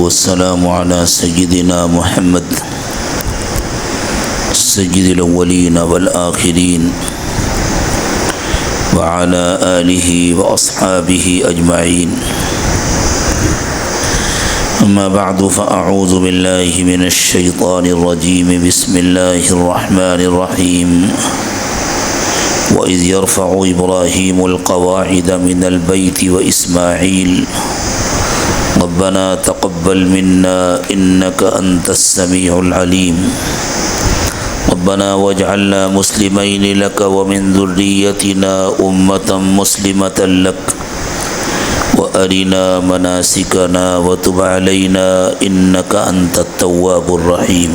والسلام على سيدنا محمد سيد الأولين والآخرين وعلى آله وأصحابه أجمعين. أما بعد فأعوذ بالله من الشيطان الرجيم. بسم الله الرحمن الرحيم. وإذ يرفع إبراهيم القواعد من البيت وإسماعيل ربنا تقبل منا إنك أنت السميع العليم. ربنا واجعلنا مسلمين لك ومن ذريتنا أمة مسلمة لك وأرنا مناسكنا وتب علينا إنك أنت التواب الرحيم.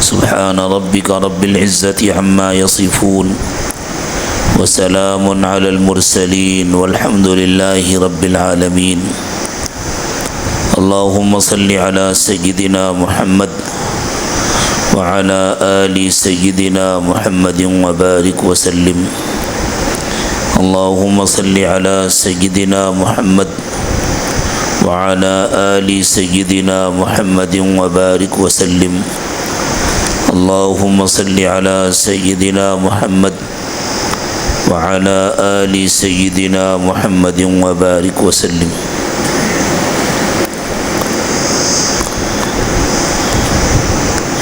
سبحان ربك رب العزة عما يصفون وسلام على المرسلين والحمد لله رب العالمين. اللهم صل على سيدنا محمد وعلى آل سيدنا محمد وبارك وسلم. اللهم صل على سيدنا محمد وعلى آل سيدنا محمد وبارك وسلم. اللهم صل على سيدنا محمد وعلى آل سيدنا محمد وبارك وسلم.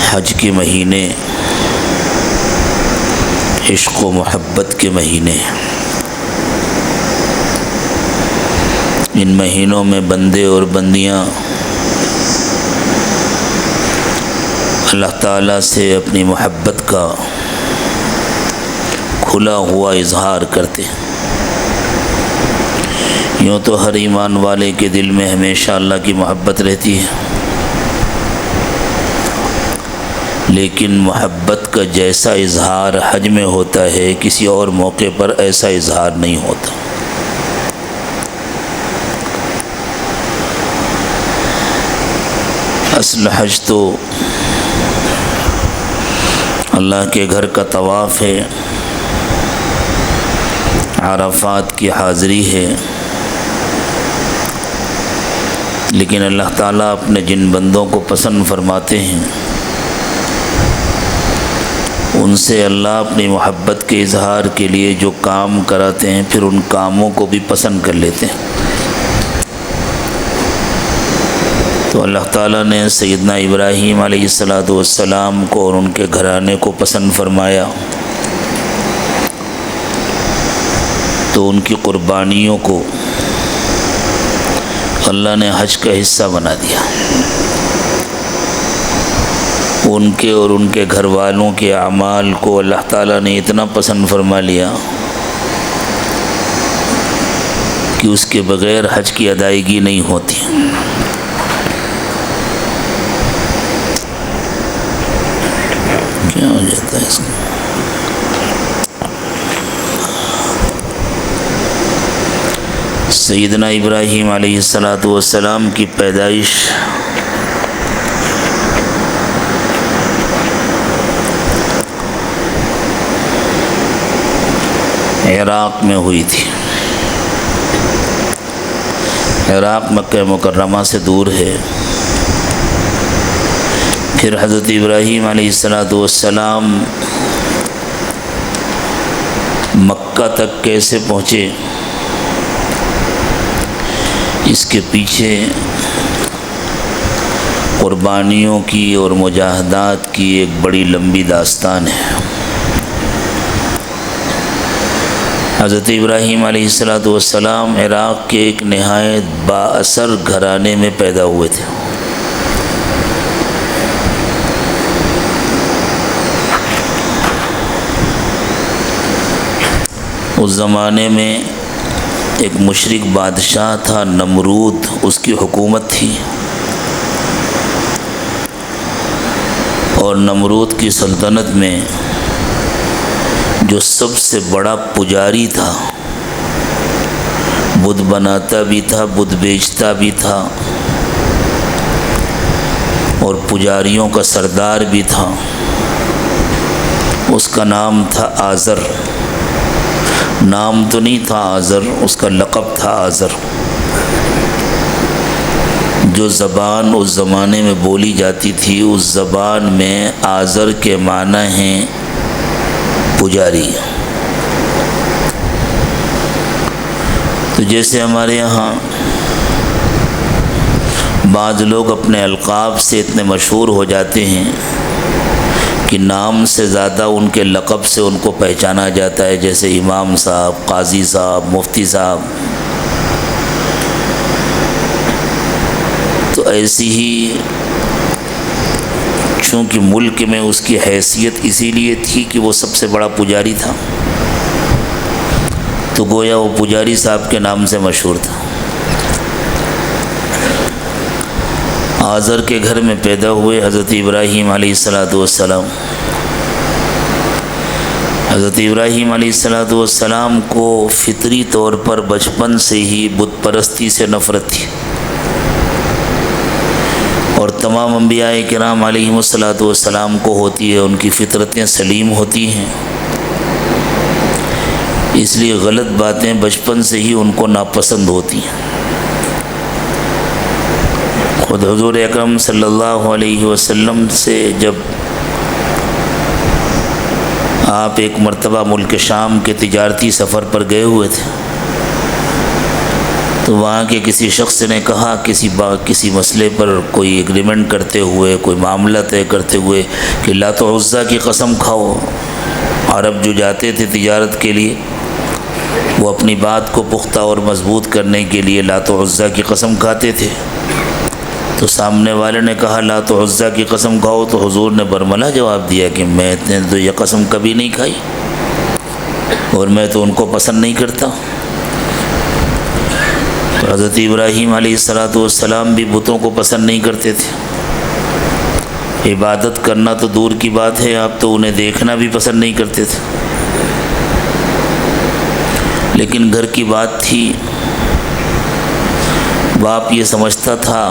حج کے مہینے عشق و محبت کے مہینے، ان مہینوں میں بندے اور بندیاں اللہ تعالیٰ سے اپنی محبت کا کھلا ہوا اظہار کرتے ہیں. یوں تو ہر ایمان والے کے دل میں ہمیشہ اللہ کی محبت رہتی ہے، لیکن محبت کا جیسا اظہار حج میں ہوتا ہے کسی اور موقع پر ایسا اظہار نہیں ہوتا. اصل حج تو اللہ کے گھر کا طواف ہے، عرفات کی حاضری ہے، لیکن اللہ تعالیٰ اپنے جن بندوں کو پسند فرماتے ہیں ان سے اللہ اپنی محبت کے اظہار کے لیے جو کام کراتے ہیں پھر ان کاموں کو بھی پسند کر لیتے ہیں. تو اللہ تعالیٰ نے سیدنا ابراہیم علیہ السلام کو اور ان کے گھرانے کو پسند فرمایا، تو ان کی قربانیوں کو اللہ نے حج کا حصہ بنا دیا. ان کے اور ان کے گھر والوں کے اعمال کو اللہ تعالیٰ نے اتنا پسند فرما لیا کہ اس کے بغیر حج کی ادائیگی نہیں ہوتی. کیا ہو جاتا ہے اس کا؟ سیدنا ابراہیم علیہ السلام کی پیدائش عراق میں ہوئی تھی. عراق مکہ مکرمہ سے دور ہے. پھر حضرت ابراہیم علیہ السلام مکہ تک کیسے پہنچے، اس کے پیچھے قربانیوں کی اور مجاہدات کی ایک بڑی لمبی داستان ہے. حضرت ابراہیم علیہ السلام عراق کے ایک نہایت با اثر گھرانے میں پیدا ہوئے تھے. اس زمانے میں ایک مشرک بادشاہ تھا نمرود، اس کی حکومت تھی، اور نمرود کی سلطنت میں جو سب سے بڑا پجاری تھا، بت بناتا بھی تھا، بت بیچتا بھی تھا، اور پجاریوں کا سردار بھی تھا، اس کا نام تھا آزر. نام تو نہیں تھا آزر، اس کا لقب تھا آزر. جو زبان اس زمانے میں بولی جاتی تھی، اس زبان میں آذر کے معنی ہیں پجاری۔ تو جیسے ہمارے یہاں بعض لوگ اپنے القاب سے اتنے مشہور ہو جاتے ہیں کہ نام سے زیادہ ان کے لقب سے ان کو پہچانا جاتا ہے، جیسے امام صاحب، قاضی صاحب، مفتی صاحب۔ تو ایسی ہی چونکہ ملک میں اس کی حیثیت اسی لیے تھی کہ وہ سب سے بڑا پجاری تھا، تو گویا وہ پجاری صاحب کے نام سے مشہور تھا۔ آذر کے گھر میں پیدا ہوئے حضرت ابراہیم علیہ السلام۔ حضرت ابراہیم علیہ السلام کو فطری طور پر بچپن سے ہی بت پرستی سے نفرت تھی، اور تمام انبیاء کرام علیہم السلام کو ہوتی ہے، ان کی فطرتیں سلیم ہوتی ہیں، اس لیے غلط باتیں بچپن سے ہی ان کو ناپسند ہوتی ہیں۔ خود حضور اکرم صلی اللہ علیہ وسلم سے جب آپ ایک مرتبہ ملک شام کے تجارتی سفر پر گئے ہوئے تھے، تو وہاں کے کسی شخص نے کہا کسی مسئلے پر کوئی ایگریمنٹ کرتے ہوئے، کوئی معاملہ طے کرتے ہوئے کہ لات و عزا کی قسم کھاؤ۔ عرب جو جاتے تھے تجارت کے لیے، وہ اپنی بات کو پختہ اور مضبوط کرنے کے لیے لات و عزا کی قسم کھاتے تھے۔ تو سامنے والے نے کہا لات و عزا کی قسم کھاؤ، تو حضور نے برملا جواب دیا کہ میں نے تو یہ قسم کبھی نہیں کھائی، اور میں تو ان کو پسند نہیں کرتا۔ تو حضرت ابراہیم علیہ السلام بھی بتوں کو پسند نہیں کرتے تھے، عبادت کرنا تو دور کی بات ہے، آپ تو انہیں دیکھنا بھی پسند نہیں کرتے تھے۔ لیکن گھر کی بات تھی، باپ یہ سمجھتا تھا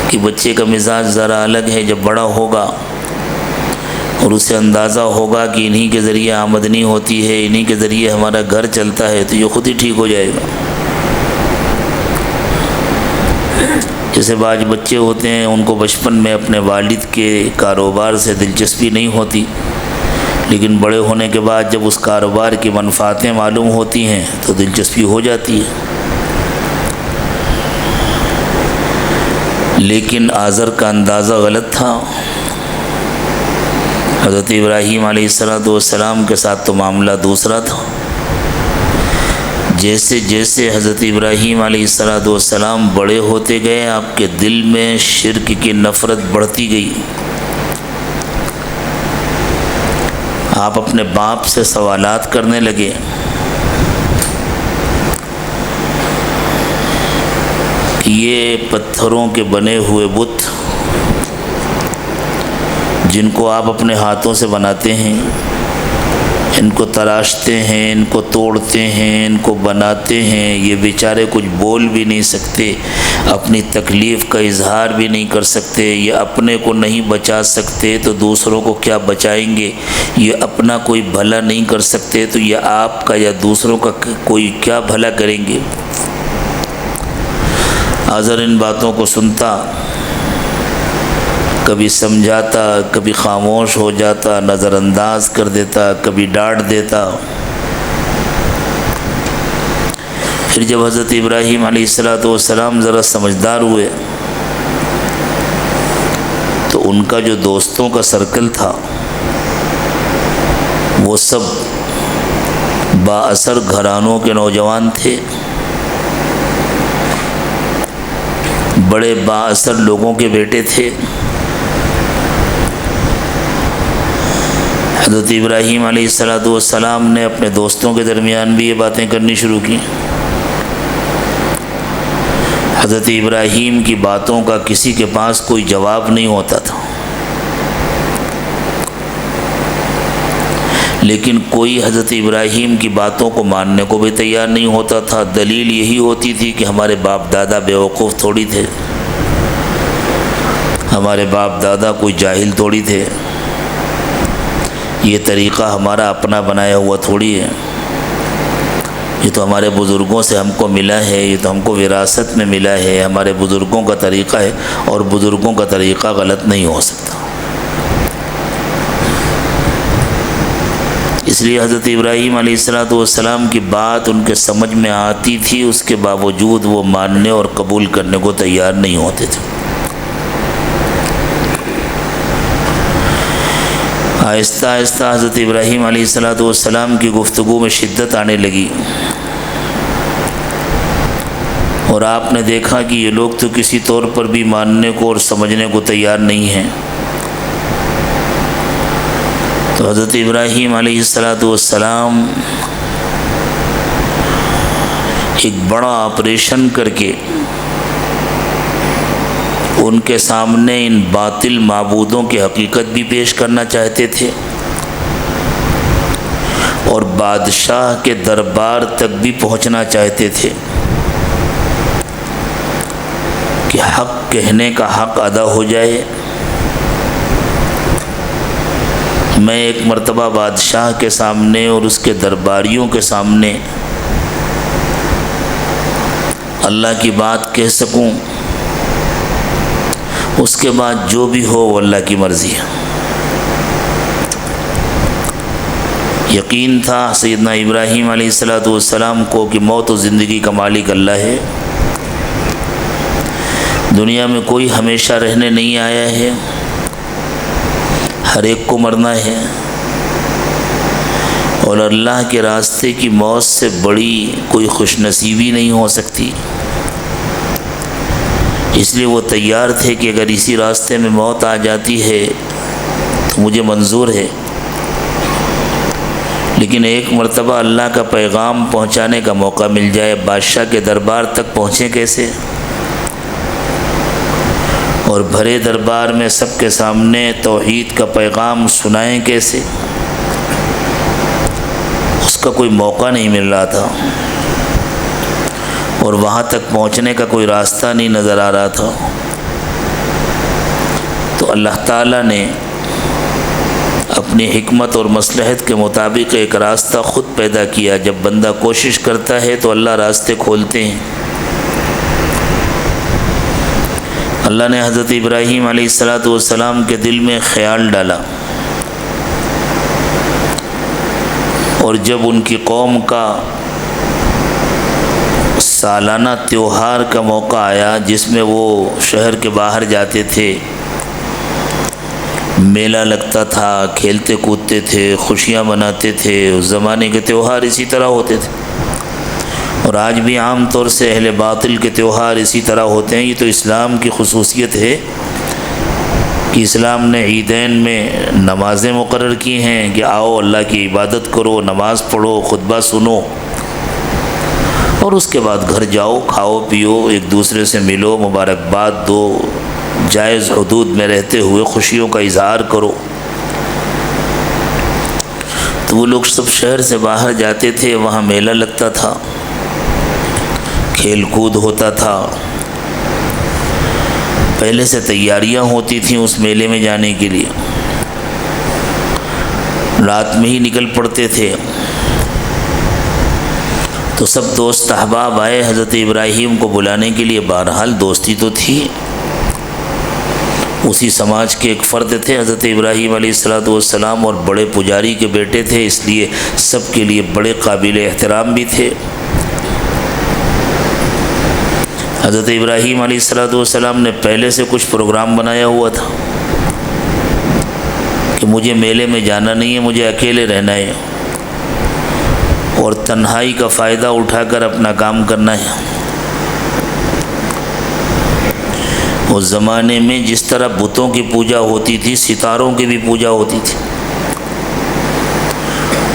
کہ بچے کا مزاج ذرا الگ ہے، جب بڑا ہوگا اور اسے اندازہ ہوگا کہ انہی کے ذریعے آمدنی ہوتی ہے، انہی کے ذریعے ہمارا گھر چلتا ہے، تو یہ خود ہی ٹھیک ہو جائے گا۔ جیسے بعض بچے ہوتے ہیں، ان کو بچپن میں اپنے والد کے کاروبار سے دلچسپی نہیں ہوتی، لیکن بڑے ہونے کے بعد جب اس کاروبار کی منفعتیں معلوم ہوتی ہیں تو دلچسپی ہو جاتی ہے۔ لیکن آذر کا اندازہ غلط تھا۔ حضرت ابراہیم علیہ السلام کے ساتھ تو معاملہ دوسرا تھا۔ جیسے جیسے حضرت ابراہیم علیہ السلام بڑے ہوتے گئے، آپ کے دل میں شرک کی نفرت بڑھتی گئی۔ آپ اپنے باپ سے سوالات کرنے لگے کہ یہ پتھروں کے بنے ہوئے بت جن کو آپ اپنے ہاتھوں سے بناتے ہیں، ان کو تراشتے ہیں، ان کو توڑتے ہیں، ان کو بناتے ہیں، یہ بیچارے کچھ بول بھی نہیں سکتے، اپنی تکلیف کا اظہار بھی نہیں کر سکتے، یہ اپنے کو نہیں بچا سکتے تو دوسروں کو کیا بچائیں گے، یہ اپنا کوئی بھلا نہیں کر سکتے تو یہ آپ کا یا دوسروں کا کوئی کیا بھلا کریں گے۔ آذر ان باتوں کو سنتا، کبھی سمجھاتا، کبھی خاموش ہو جاتا، نظر انداز کر دیتا، کبھی ڈانٹ دیتا۔ پھر جب حضرت ابراہیم علیہ السلام ذرا سمجھدار ہوئے تو ان کا جو دوستوں کا سرکل تھا وہ سب با اثر گھرانوں کے نوجوان تھے، بڑے با اثر لوگوں کے بیٹے تھے۔ حضرت ابراہیم علیہ السلام نے اپنے دوستوں کے درمیان بھی یہ باتیں کرنی شروع کی۔ حضرت ابراہیم کی باتوں کا کسی کے پاس کوئی جواب نہیں ہوتا تھا، لیکن کوئی حضرت ابراہیم کی باتوں کو ماننے کو بھی تیار نہیں ہوتا تھا۔ دلیل یہی ہوتی تھی کہ ہمارے باپ دادا بیوقوف تھوڑی تھے، ہمارے باپ دادا کوئی جاہل تھوڑی تھے، یہ طریقہ ہمارا اپنا بنایا ہوا تھوڑی ہے۔ یہ تو ہمارے بزرگوں سے ہم کو ملا ہے، یہ تو ہم کو وراثت میں ملا ہے، ہمارے بزرگوں کا طریقہ ہے، اور بزرگوں کا طریقہ غلط نہیں ہو سکتا۔ اس لیے حضرت ابراہیم علیہ السلام کی بات ان کے سمجھ میں آتی تھی، اس کے باوجود وہ ماننے اور قبول کرنے کو تیار نہیں ہوتے تھے۔ آہستہ آہستہ حضرت ابراہیم علیہ السلام کی گفتگو میں شدت آنے لگی، اور آپ نے دیکھا کہ یہ لوگ تو کسی طور پر بھی ماننے کو اور سمجھنے کو تیار نہیں ہیں۔ تو حضرت ابراہیم علیہ السلام ایک بڑا آپریشن کر کے ان کے سامنے ان باطل معبودوں کی حقیقت بھی پیش کرنا چاہتے تھے، اور بادشاہ کے دربار تک بھی پہنچنا چاہتے تھے کہ حق کہنے کا حق ادا ہو جائے۔ میں ایک مرتبہ بادشاہ کے سامنے اور اس کے درباریوں کے سامنے اللہ کی بات کہہ سکوں، اس کے بعد جو بھی ہو وہ اللہ کی مرضی ہے۔ یقین تھا سیدنا ابراہیم علیہ السلام کو کہ موت و زندگی کا مالک اللہ ہے، دنیا میں کوئی ہمیشہ رہنے نہیں آیا ہے، ہر ایک کو مرنا ہے، اور اللہ کے راستے کی موت سے بڑی کوئی خوش نصیبی نہیں ہو سکتی۔ اس لیے وہ تیار تھے کہ اگر اسی راستے میں موت آ جاتی ہے تو مجھے منظور ہے، لیکن ایک مرتبہ اللہ کا پیغام پہنچانے کا موقع مل جائے۔ بادشاہ کے دربار تک پہنچیں کیسے، اور بھرے دربار میں سب کے سامنے توحید کا پیغام سنائیں کیسے، اس کا کوئی موقع نہیں مل رہا تھا، اور وہاں تک پہنچنے کا کوئی راستہ نہیں نظر آ رہا تھا۔ تو اللہ تعالیٰ نے اپنی حکمت اور مصلحت کے مطابق ایک راستہ خود پیدا کیا۔ جب بندہ کوشش کرتا ہے تو اللہ راستے کھولتے ہیں۔ اللہ نے حضرت ابراہیم علیہ السلام کے دل میں خیال ڈالا، اور جب ان کی قوم کا سالانہ تیوہار کا موقع آیا جس میں وہ شہر کے باہر جاتے تھے، میلہ لگتا تھا، کھیلتے کودتے تھے، خوشیاں مناتے تھے، اس زمانے کے تیوہار اسی طرح ہوتے تھے، اور آج بھی عام طور سے اہل باطل کے تیوہار اسی طرح ہوتے ہیں۔ یہ تو اسلام کی خصوصیت ہے کہ اسلام نے عیدین میں نمازیں مقرر کی ہیں کہ آؤ اللہ کی عبادت کرو، نماز پڑھو، خطبہ سنو، اور اس کے بعد گھر جاؤ، کھاؤ پیو، ایک دوسرے سے ملو، مبارکباد دو، جائز حدود میں رہتے ہوئے خوشیوں کا اظہار کرو۔ تو وہ لوگ سب شہر سے باہر جاتے تھے، وہاں میلہ لگتا تھا، کھیل کود ہوتا تھا، پہلے سے تیاریاں ہوتی تھیں اس میلے میں جانے کے لیے، رات میں ہی نکل پڑتے تھے۔ تو سب دوست احباب آئے حضرت ابراہیم کو بلانے کے لیے۔ بہرحال دوستی تو تھی، اسی سماج کے ایک فرد تھے حضرت ابراہیم علیہ السلام، اور بڑے پجاری کے بیٹے تھے، اس لیے سب کے لیے بڑے قابل احترام بھی تھے۔ حضرت ابراہیم علیہ السلام نے پہلے سے کچھ پروگرام بنایا ہوا تھا کہ مجھے میلے میں جانا نہیں ہے، مجھے اکیلے رہنا ہے، اور تنہائی کا فائدہ اٹھا کر اپنا کام کرنا ہے۔ اس زمانے میں جس طرح بتوں کی پوجا ہوتی تھی، ستاروں کی بھی پوجا ہوتی تھی،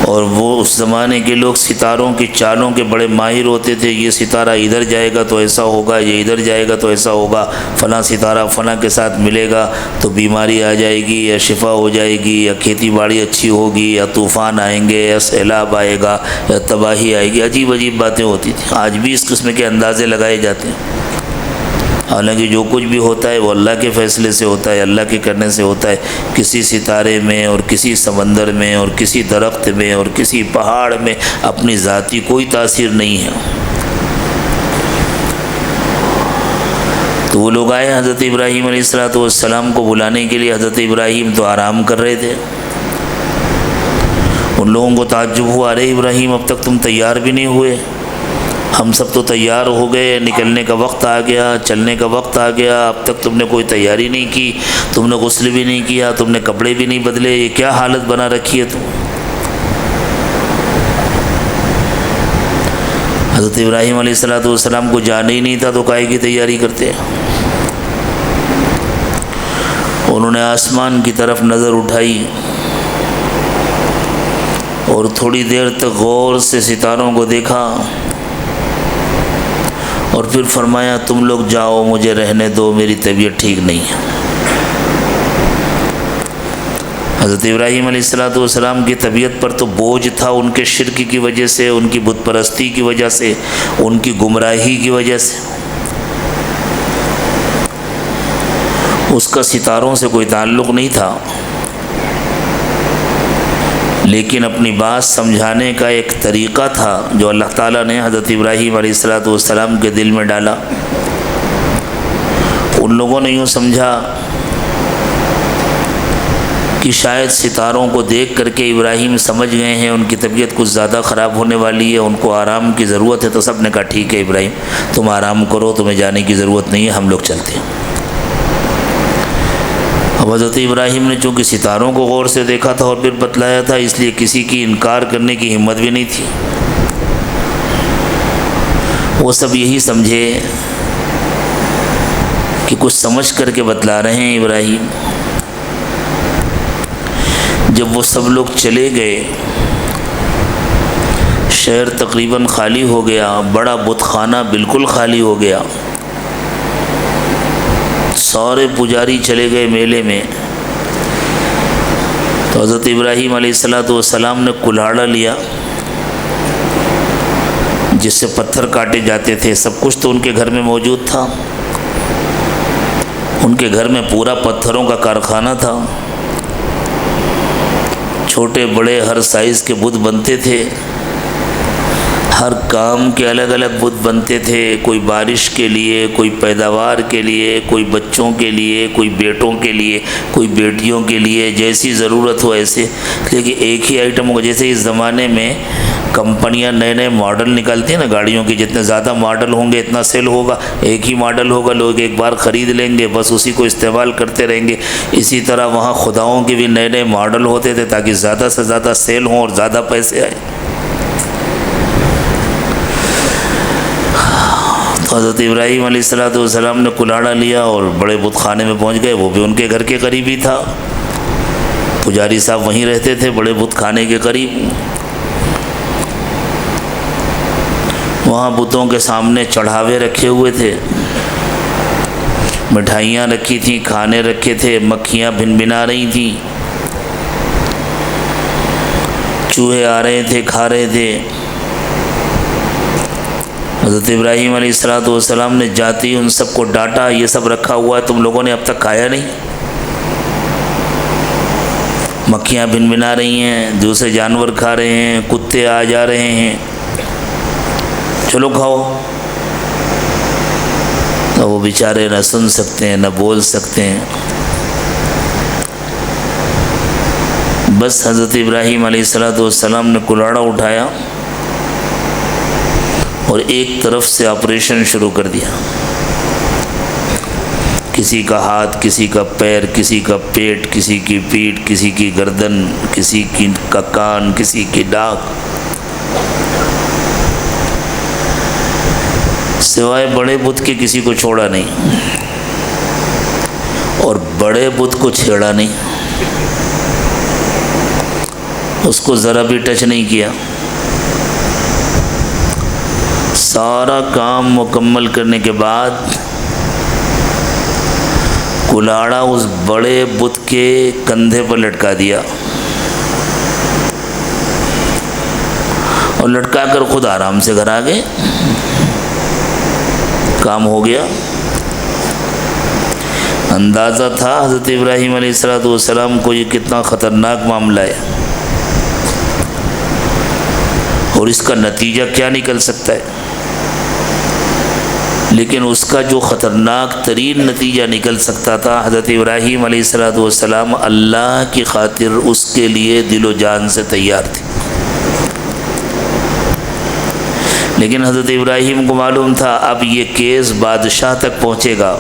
اور وہ اس زمانے کے لوگ ستاروں کی چالوں کے بڑے ماہر ہوتے تھے۔ یہ ستارہ ادھر جائے گا تو ایسا ہوگا، یہ ادھر جائے گا تو ایسا ہوگا، فلاں ستارہ فلاں کے ساتھ ملے گا تو بیماری آ جائے گی یا شفا ہو جائے گی، یا کھیتی باڑی اچھی ہوگی، یا طوفان آئیں گے، یا سیلاب آئے گا، یا تباہی آئے گی۔ عجیب عجیب باتیں ہوتی تھیں۔ آج بھی اس قسم کے اندازے لگائے جاتے ہیں۔ حالانکہ جو کچھ بھی ہوتا ہے وہ اللہ کے فیصلے سے ہوتا ہے، اللہ کے کرنے سے ہوتا ہے۔ کسی ستارے میں اور کسی سمندر میں اور کسی درخت میں اور کسی پہاڑ میں اپنی ذاتی کوئی تاثیر نہیں ہے۔ تو وہ لوگ آئے حضرت ابراہیم علیہ السلام کو بلانے کے لیے۔ حضرت ابراہیم تو آرام کر رہے تھے۔ ان لوگوں کو تعجب ہوا، ارے ابراہیم اب تک تم تیار بھی نہیں ہوئے، ہم سب تو تیار ہو گئے، نکلنے کا وقت آ گیا، چلنے کا وقت آ گیا، اب تک تم نے کوئی تیاری نہیں کی، تم نے غسل بھی نہیں کیا، تم نے کپڑے بھی نہیں بدلے، یہ کیا حالت بنا رکھی ہے تم؟ حضرت ابراہیم علیہ السلام کو جانا ہی نہیں تھا تو کائے کی تیاری کرتے؟ انہوں نے آسمان کی طرف نظر اٹھائی اور تھوڑی دیر تک غور سے ستاروں کو دیکھا اور پھر فرمایا تم لوگ جاؤ، مجھے رہنے دو، میری طبیعت ٹھیک نہیں ہے۔ حضرت ابراہیم علیہ السلام کی طبیعت پر تو بوجھ تھا، ان کے شرک کی وجہ سے، ان کی بت پرستی کی وجہ سے، ان کی گمراہی کی وجہ سے۔ اس کا ستاروں سے کوئی تعلق نہیں تھا، لیکن اپنی بات سمجھانے کا ایک طریقہ تھا جو اللہ تعالیٰ نے حضرت ابراہیم علیہ السلام کے دل میں ڈالا۔ ان لوگوں نے یوں سمجھا کہ شاید ستاروں کو دیکھ کر کے ابراہیم سمجھ گئے ہیں ان کی طبیعت کچھ زیادہ خراب ہونے والی ہے، ان کو آرام کی ضرورت ہے، تو سب نے کہا ٹھیک ہے ابراہیم تم آرام کرو، تمہیں جانے کی ضرورت نہیں ہے، ہم لوگ چلتے ہیں۔ اب حضرت ابراہیم نے چونکہ ستاروں کو غور سے دیکھا تھا اور پھر بتلایا تھا، اس لیے کسی کی انکار کرنے کی ہمت بھی نہیں تھی۔ وہ سب یہی سمجھے کہ کچھ سمجھ کر کے بتلا رہے ہیں ابراہیم۔ جب وہ سب لوگ چلے گئے، شہر تقریباً خالی ہو گیا، بڑا بت خانہ بالکل خالی ہو گیا، سارے پجاری چلے گئے میلے میں۔ تو حضرت ابراہیم علیہ السلام نے کلاڑا لیا جس سے پتھر کاٹے جاتے تھے، سب کچھ تو ان کے گھر میں موجود تھا، ان کے گھر میں پورا پتھروں کا کارخانہ تھا، چھوٹے بڑے ہر سائز کے بت بنتے تھے، ہر کام کے الگ الگ بت بنتے تھے، کوئی بارش کے لیے، کوئی پیداوار کے لیے، کوئی بچوں کے لیے، کوئی بیٹوں کے لیے، کوئی بیٹیوں کے لیے، جیسی ضرورت ہو ایسے۔ لیکن ایک ہی آئٹم ہوگا، جیسے اس زمانے میں کمپنیاں نئے نئے ماڈل نکالتی ہیں نا گاڑیوں کی، جتنے زیادہ ماڈل ہوں گے اتنا سیل ہوگا، ایک ہی ماڈل ہوگا، لوگ ایک بار خرید لیں گے، بس اسی کو استعمال کرتے رہیں گے۔ اسی طرح وہاں خداؤں کے بھی نئے نئے ماڈل ہوتے تھے تاکہ زیادہ سے زیادہ سیل ہوں اور زیادہ پیسے آئے۔ تو حضرت ابراہیم علیہ السلام نے کلاڑا لیا اور بڑے بت خانے میں پہنچ گئے، وہ بھی ان کے گھر کے قریب ہی تھا، پجاری صاحب وہیں رہتے تھے بڑے بت خانے کے قریب۔ وہاں بتوں کے سامنے چڑھاوے رکھے ہوئے تھے، مٹھائیاں رکھی تھیں، کھانے رکھے تھے، مکھیاں بھن بھنا رہی تھیں، چوہے آ رہے تھے کھا رہے تھے۔ حضرت ابراہیم علیہ السلام نے جاتی ان سب کو ڈانٹا، یہ سب رکھا ہوا ہے تم لوگوں نے اب تک کھایا نہیں، مکھیاں بھن بھنا رہی ہیں، دوسرے جانور کھا رہے ہیں، کتے آ جا رہے ہیں، چلو کھاؤ۔ تو وہ بیچارے نہ سن سکتے ہیں نہ بول سکتے ہیں، بس حضرت ابراہیم علیہ السلام نے کلاڑا اٹھایا اور ایک طرف سے آپریشن شروع کر دیا، کسی کا ہاتھ، کسی کا پیر، کسی کا پیٹ، کسی کی پیٹھ، کسی کی گردن، کسی کا کان، کسی کی ناک، سوائے بڑے بت کے کسی کو چھوڑا نہیں اور بڑے بت کو چھیڑا نہیں، اس کو ذرا بھی ٹچ نہیں کیا۔ سارا کام مکمل کرنے کے بعد کلاڑا اس بڑے بت کے کندھے پر لٹکا دیا اور لٹکا کر خود آرام سے گھر آ گئے، کام ہو گیا۔ اندازہ تھا حضرت ابراہیم علیہ السلام کو یہ کتنا خطرناک معاملہ ہے اور اس کا نتیجہ کیا نکل سکتا ہے، لیکن اس کا جو خطرناک ترین نتیجہ نکل سکتا تھا، حضرت ابراہیم علیہ السلام اللہ کی خاطر اس کے لیے دل و جان سے تیار تھے، لیکن حضرت ابراہیم کو معلوم تھا اب یہ کیس بادشاہ تک پہنچے گا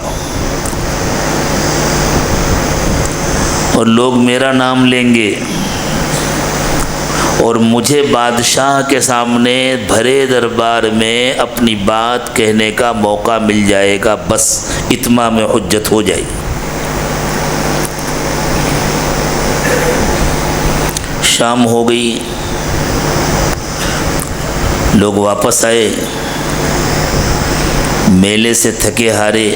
اور لوگ میرا نام لیں گے اور مجھے بادشاہ کے سامنے بھرے دربار میں اپنی بات کہنے کا موقع مل جائے گا، بس اتمام حجت ہو جائے گی۔ شام ہو گئی، لوگ واپس آئے میلے سے تھکے ہارے،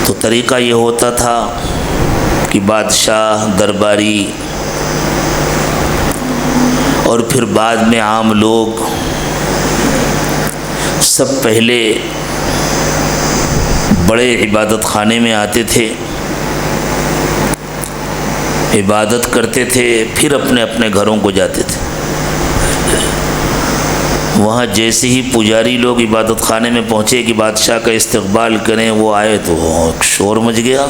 تو طریقہ یہ ہوتا تھا کہ بادشاہ، درباری اور پھر بعد میں عام لوگ سب پہلے بڑے عبادت خانے میں آتے تھے، عبادت کرتے تھے، پھر اپنے اپنے گھروں کو جاتے تھے۔ وہاں جیسے ہی پجاری لوگ عبادت خانے میں پہنچے کہ بادشاہ کا استقبال کریں، وہ آئے تو شور مچ گیا،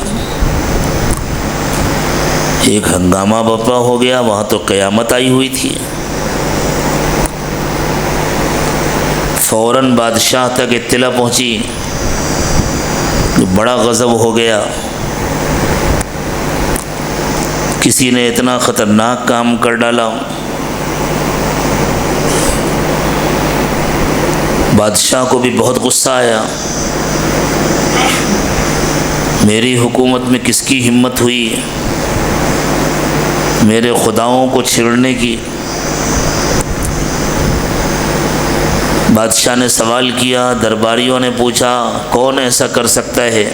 ایک ہنگامہ برپا ہو گیا، وہاں تو قیامت آئی ہوئی تھی۔ فوراً بادشاہ تک اطلاع پہنچی، بڑا غضب ہو گیا، کسی نے اتنا خطرناک کام کر ڈالا۔ بادشاہ کو بھی بہت غصہ آیا، میری حکومت میں کس کی ہمت ہوئی میرے خداؤں کو چھیڑنے کی۔ بادشاہ نے سوال کیا، درباریوں نے پوچھا کون ایسا کر سکتا ہے،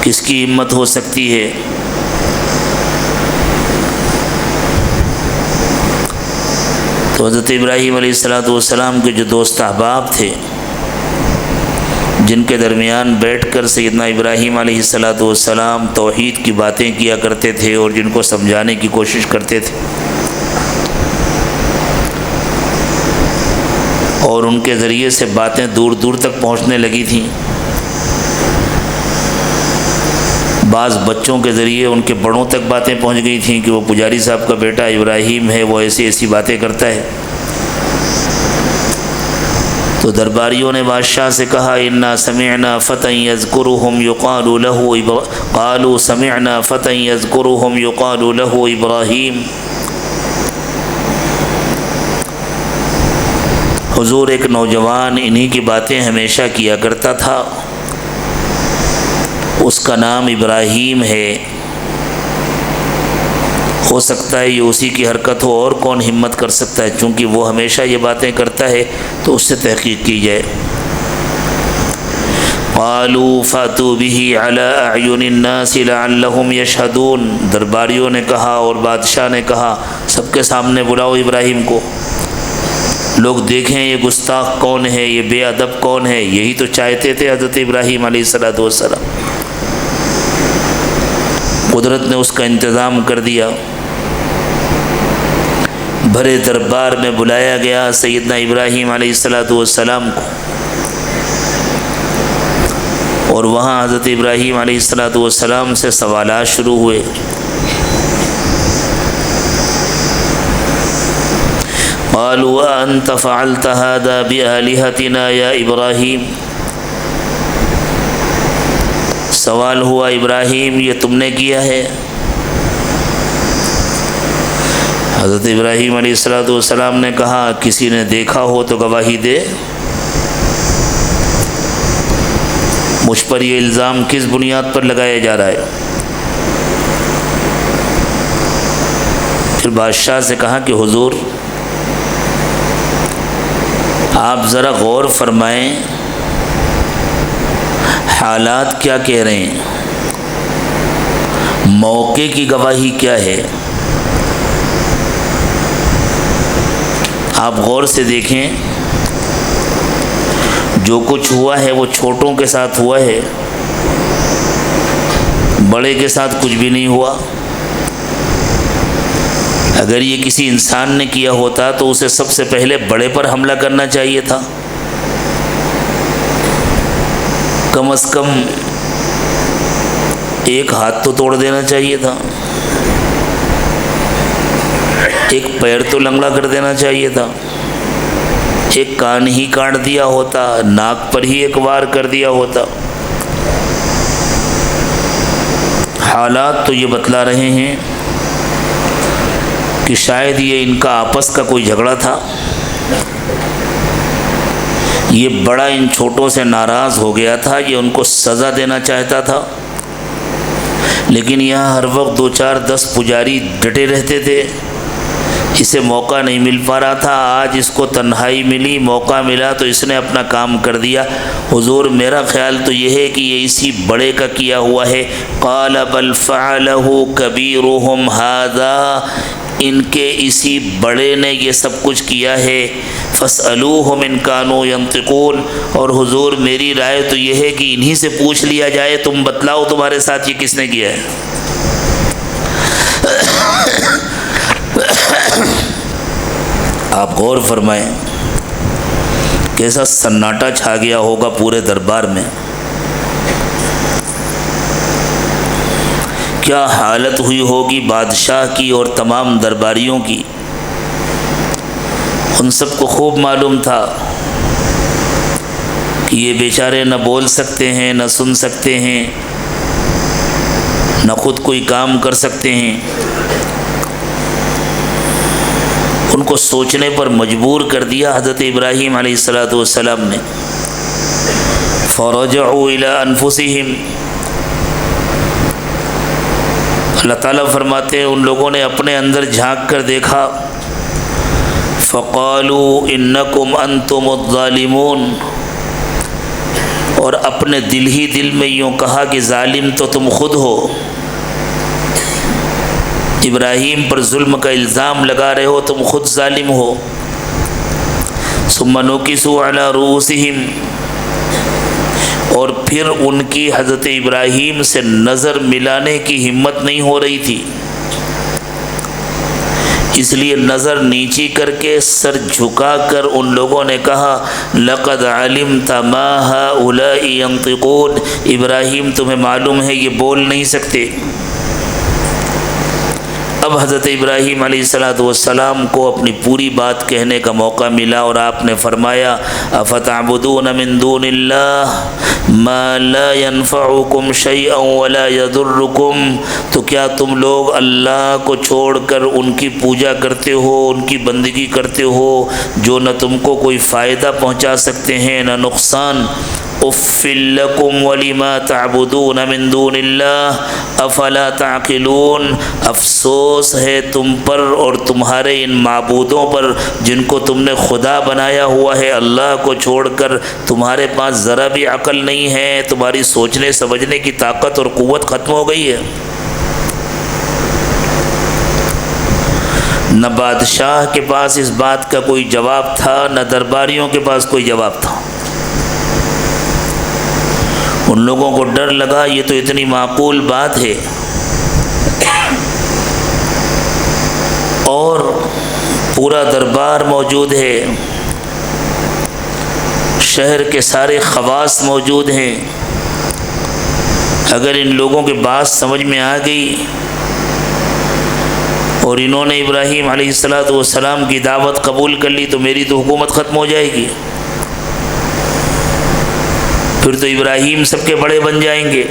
کس کی ہمت ہو سکتی ہے؟ تو حضرت ابراہیم علیہ السلام کے جو دوست احباب تھے، جن کے درمیان بیٹھ کر سیدنا ابراہیم علیہ السلام توحید کی باتیں کیا کرتے تھے اور جن کو سمجھانے کی کوشش کرتے تھے، اور ان کے ذریعے سے باتیں دور دور تک پہنچنے لگی تھیں۔ بعض بچوں کے ذریعے ان کے بڑوں تک باتیں پہنچ گئی تھیں کہ وہ پجاری صاحب کا بیٹا ابراہیم ہے، وہ ایسی ایسی باتیں کرتا ہے۔ تو درباریوں نے بادشاہ سے کہا انا سمعنا فتى يذكرهم يقال له قالوا سمعنا فتى يذكرهم يقال له ابراہیم۔ حضور، ایک نوجوان انہی کی باتیں ہمیشہ کیا کرتا تھا، اس کا نام ابراہیم ہے، ہو سکتا ہے یہ اسی کی حرکت ہو، اور کون ہمت کر سکتا ہے؟ چونکہ وہ ہمیشہ یہ باتیں کرتا ہے تو اس سے تحقیق کی جائے۔ قالوا فاتوا به على اعین الناس لعلهم يشهدون۔ درباریوں نے کہا اور بادشاہ نے کہا سب کے سامنے بلاؤ ابراہیم کو، لوگ دیکھیں یہ گستاخ کون ہے، یہ بے ادب کون ہے۔ یہی تو چاہتے تھے حضرت ابراہیم علیہ السلام۔ قدرت نے اس کا انتظام کر دیا، بھرے دربار میں بلایا گیا سیدنا ابراہیم علیہ السلام کو، اور وہاں حضرت ابراہیم علیہ السلام سے سوالات شروع ہوئے۔ قالوا انت فعلت هذا بآلهتنا یا ابراہیم۔ سوال ہوا ابراہیم یہ تم نے کیا ہے؟ حضرت ابراہیم علیہ السلام نے کہا کسی نے دیکھا ہو تو گواہی دے، مجھ پر یہ الزام کس بنیاد پر لگایا جا رہا ہے؟ پھر بادشاہ سے کہا کہ حضور آپ ذرا غور فرمائیں، حالات کیا کہہ رہے ہیں، موقع کی گواہی کیا ہے؟ آپ غور سے دیکھیں، جو کچھ ہوا ہے وہ چھوٹوں کے ساتھ ہوا ہے، بڑے کے ساتھ کچھ بھی نہیں ہوا۔ اگر یہ کسی انسان نے کیا ہوتا تو اسے سب سے پہلے بڑے پر حملہ کرنا چاہیے تھا، کم از کم ایک ہاتھ تو توڑ دینا چاہیے تھا، ایک پیر تو لنگڑا کر دینا چاہیے تھا، ایک کان ہی کاٹ دیا ہوتا، ناک پر ہی ایک وار کر دیا ہوتا۔ حالات تو یہ بتلا رہے ہیں کہ شاید یہ ان کا آپس کا کوئی جھگڑا تھا، یہ بڑا ان چھوٹوں سے ناراض ہو گیا تھا، یہ ان کو سزا دینا چاہتا تھا، لیکن یہاں ہر وقت 2 4 10 پجاری ڈٹے رہتے تھے، اسے موقع نہیں مل پا رہا تھا۔ آج اس کو تنہائی ملی، موقع ملا تو اس نے اپنا کام کر دیا۔ حضور میرا خیال تو یہ ہے کہ یہ اسی بڑے کا کیا ہوا ہے۔ قال بل فعلہ کبیرہم ھذا، ان کے اسی بڑے نے یہ سب کچھ کیا ہے۔ فاسألوہم ان کانوا ینطقون، اور حضور میری رائے تو یہ ہے کہ انہی سے پوچھ لیا جائے، تم بتلاؤ تمہارے ساتھ یہ کس نے کیا ہے۔ آپ غور فرمائیں کیسا سناٹا چھا گیا ہوگا پورے دربار میں، کیا حالت ہوئی ہوگی بادشاہ کی اور تمام درباریوں کی۔ ان سب کو خوب معلوم تھا کہ یہ بیچارے نہ بول سکتے ہیں، نہ سن سکتے ہیں، نہ خود کوئی کام کر سکتے ہیں۔ ان کو سوچنے پر مجبور کر دیا حضرت ابراہیم علیہ السلام نے۔ فرجعوا الی انفسہم، اللہ تعالیٰ فرماتے ہیں ان لوگوں نے اپنے اندر جھانک کر دیکھا، فقالوا انکم انتم الظالمون، اور اپنے دل ہی دل میں یوں کہا کہ ظالم تو تم خود ہو، ابراہیم پر ظلم کا الزام لگا رہے ہو، تم خود ظالم ہو۔ ثم نکسوا علی رؤوسہم، اور پھر ان کی حضرت ابراہیم سے نظر ملانے کی ہمت نہیں ہو رہی تھی، اس لیے نظر نیچی کر کے سر جھکا کر ان لوگوں نے کہا لقد علمت ما هؤلاء ينطقون، ابراہیم تمہیں معلوم ہے یہ بول نہیں سکتے۔ اب حضرت ابراہیم علیہ السلام کو اپنی پوری بات کہنے کا موقع ملا، اور آپ نے فرمایا افتعبدون من دون اللہ ما لا ينفعکم شیئا ولا یضرکم، تو کیا تم لوگ اللہ کو چھوڑ کر ان کی پوجا کرتے ہو، ان کی بندگی کرتے ہو جو نہ تم کو کوئی فائدہ پہنچا سکتے ہیں نہ نقصان۔ اف لکم ولما تعبدون من دون اللہ افلا تعقلون، افسوس ہے تم پر اور تمہارے ان معبودوں پر جن کو تم نے خدا بنایا ہوا ہے اللہ کو چھوڑ کر، تمہارے پاس ذرا بھی عقل نہیں ہے، تمہاری سوچنے سمجھنے کی طاقت اور قوت ختم ہو گئی ہے۔ نہ بادشاہ کے پاس اس بات کا کوئی جواب تھا، نہ درباریوں کے پاس کوئی جواب تھا۔ ان لوگوں کو ڈر لگا یہ تو اتنی معقول بات ہے، اور پورا دربار موجود ہے، شہر کے سارے خواص موجود ہیں، اگر ان لوگوں کی بات سمجھ میں آ گئی اور انہوں نے ابراہیم علیہ السلام کی دعوت قبول کر لی تو میری تو حکومت ختم ہو جائے گی، پھر تو ابراہیم سب کے بڑے بن جائیں گے۔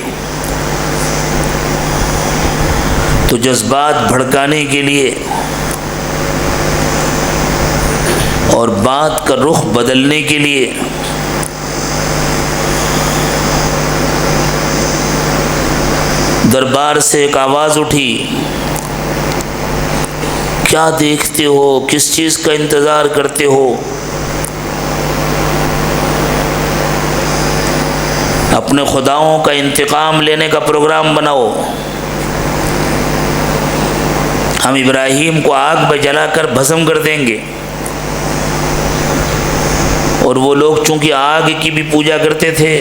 تو جذبات بھڑکانے کے لیے اور بات کا رخ بدلنے کے لیے دربار سے ایک آواز اٹھی، کیا دیکھتے ہو، کس چیز کا انتظار کرتے ہو؟ اپنے خداؤں کا انتقام لینے کا پروگرام بناؤ، ہم ابراہیم کو آگ میں جلا کر بھسم کر دیں گے، اور وہ لوگ چونکہ آگ کی بھی پوجا کرتے تھے،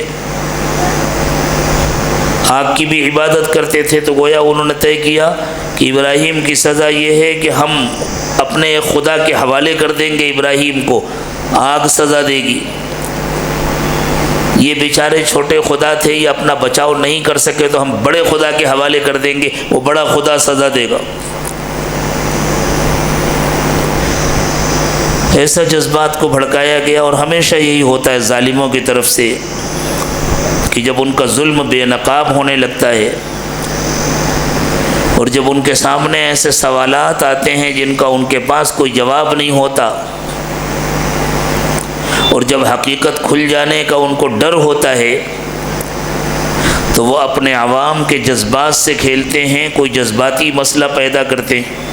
آگ کی بھی عبادت کرتے تھے، تو گویا انہوں نے طے کیا کہ ابراہیم کی سزا یہ ہے کہ ہم اپنے خدا کے حوالے کر دیں گے، ابراہیم کو آگ سزا دے گی۔ یہ بیچارے چھوٹے خدا تھے، یہ اپنا بچاؤ نہیں کر سکے، تو ہم بڑے خدا کے حوالے کر دیں گے، وہ بڑا خدا سزا دے گا۔ ایسا جذبات کو بھڑکایا گیا، اور ہمیشہ یہی ہوتا ہے ظالموں کی طرف سے کہ جب ان کا ظلم بے نقاب ہونے لگتا ہے، اور جب ان کے سامنے ایسے سوالات آتے ہیں جن کا ان کے پاس کوئی جواب نہیں ہوتا، اور جب حقیقت کھل جانے کا ان کو ڈر ہوتا ہے، تو وہ اپنے عوام کے جذبات سے کھیلتے ہیں، کوئی جذباتی مسئلہ پیدا کرتے ہیں۔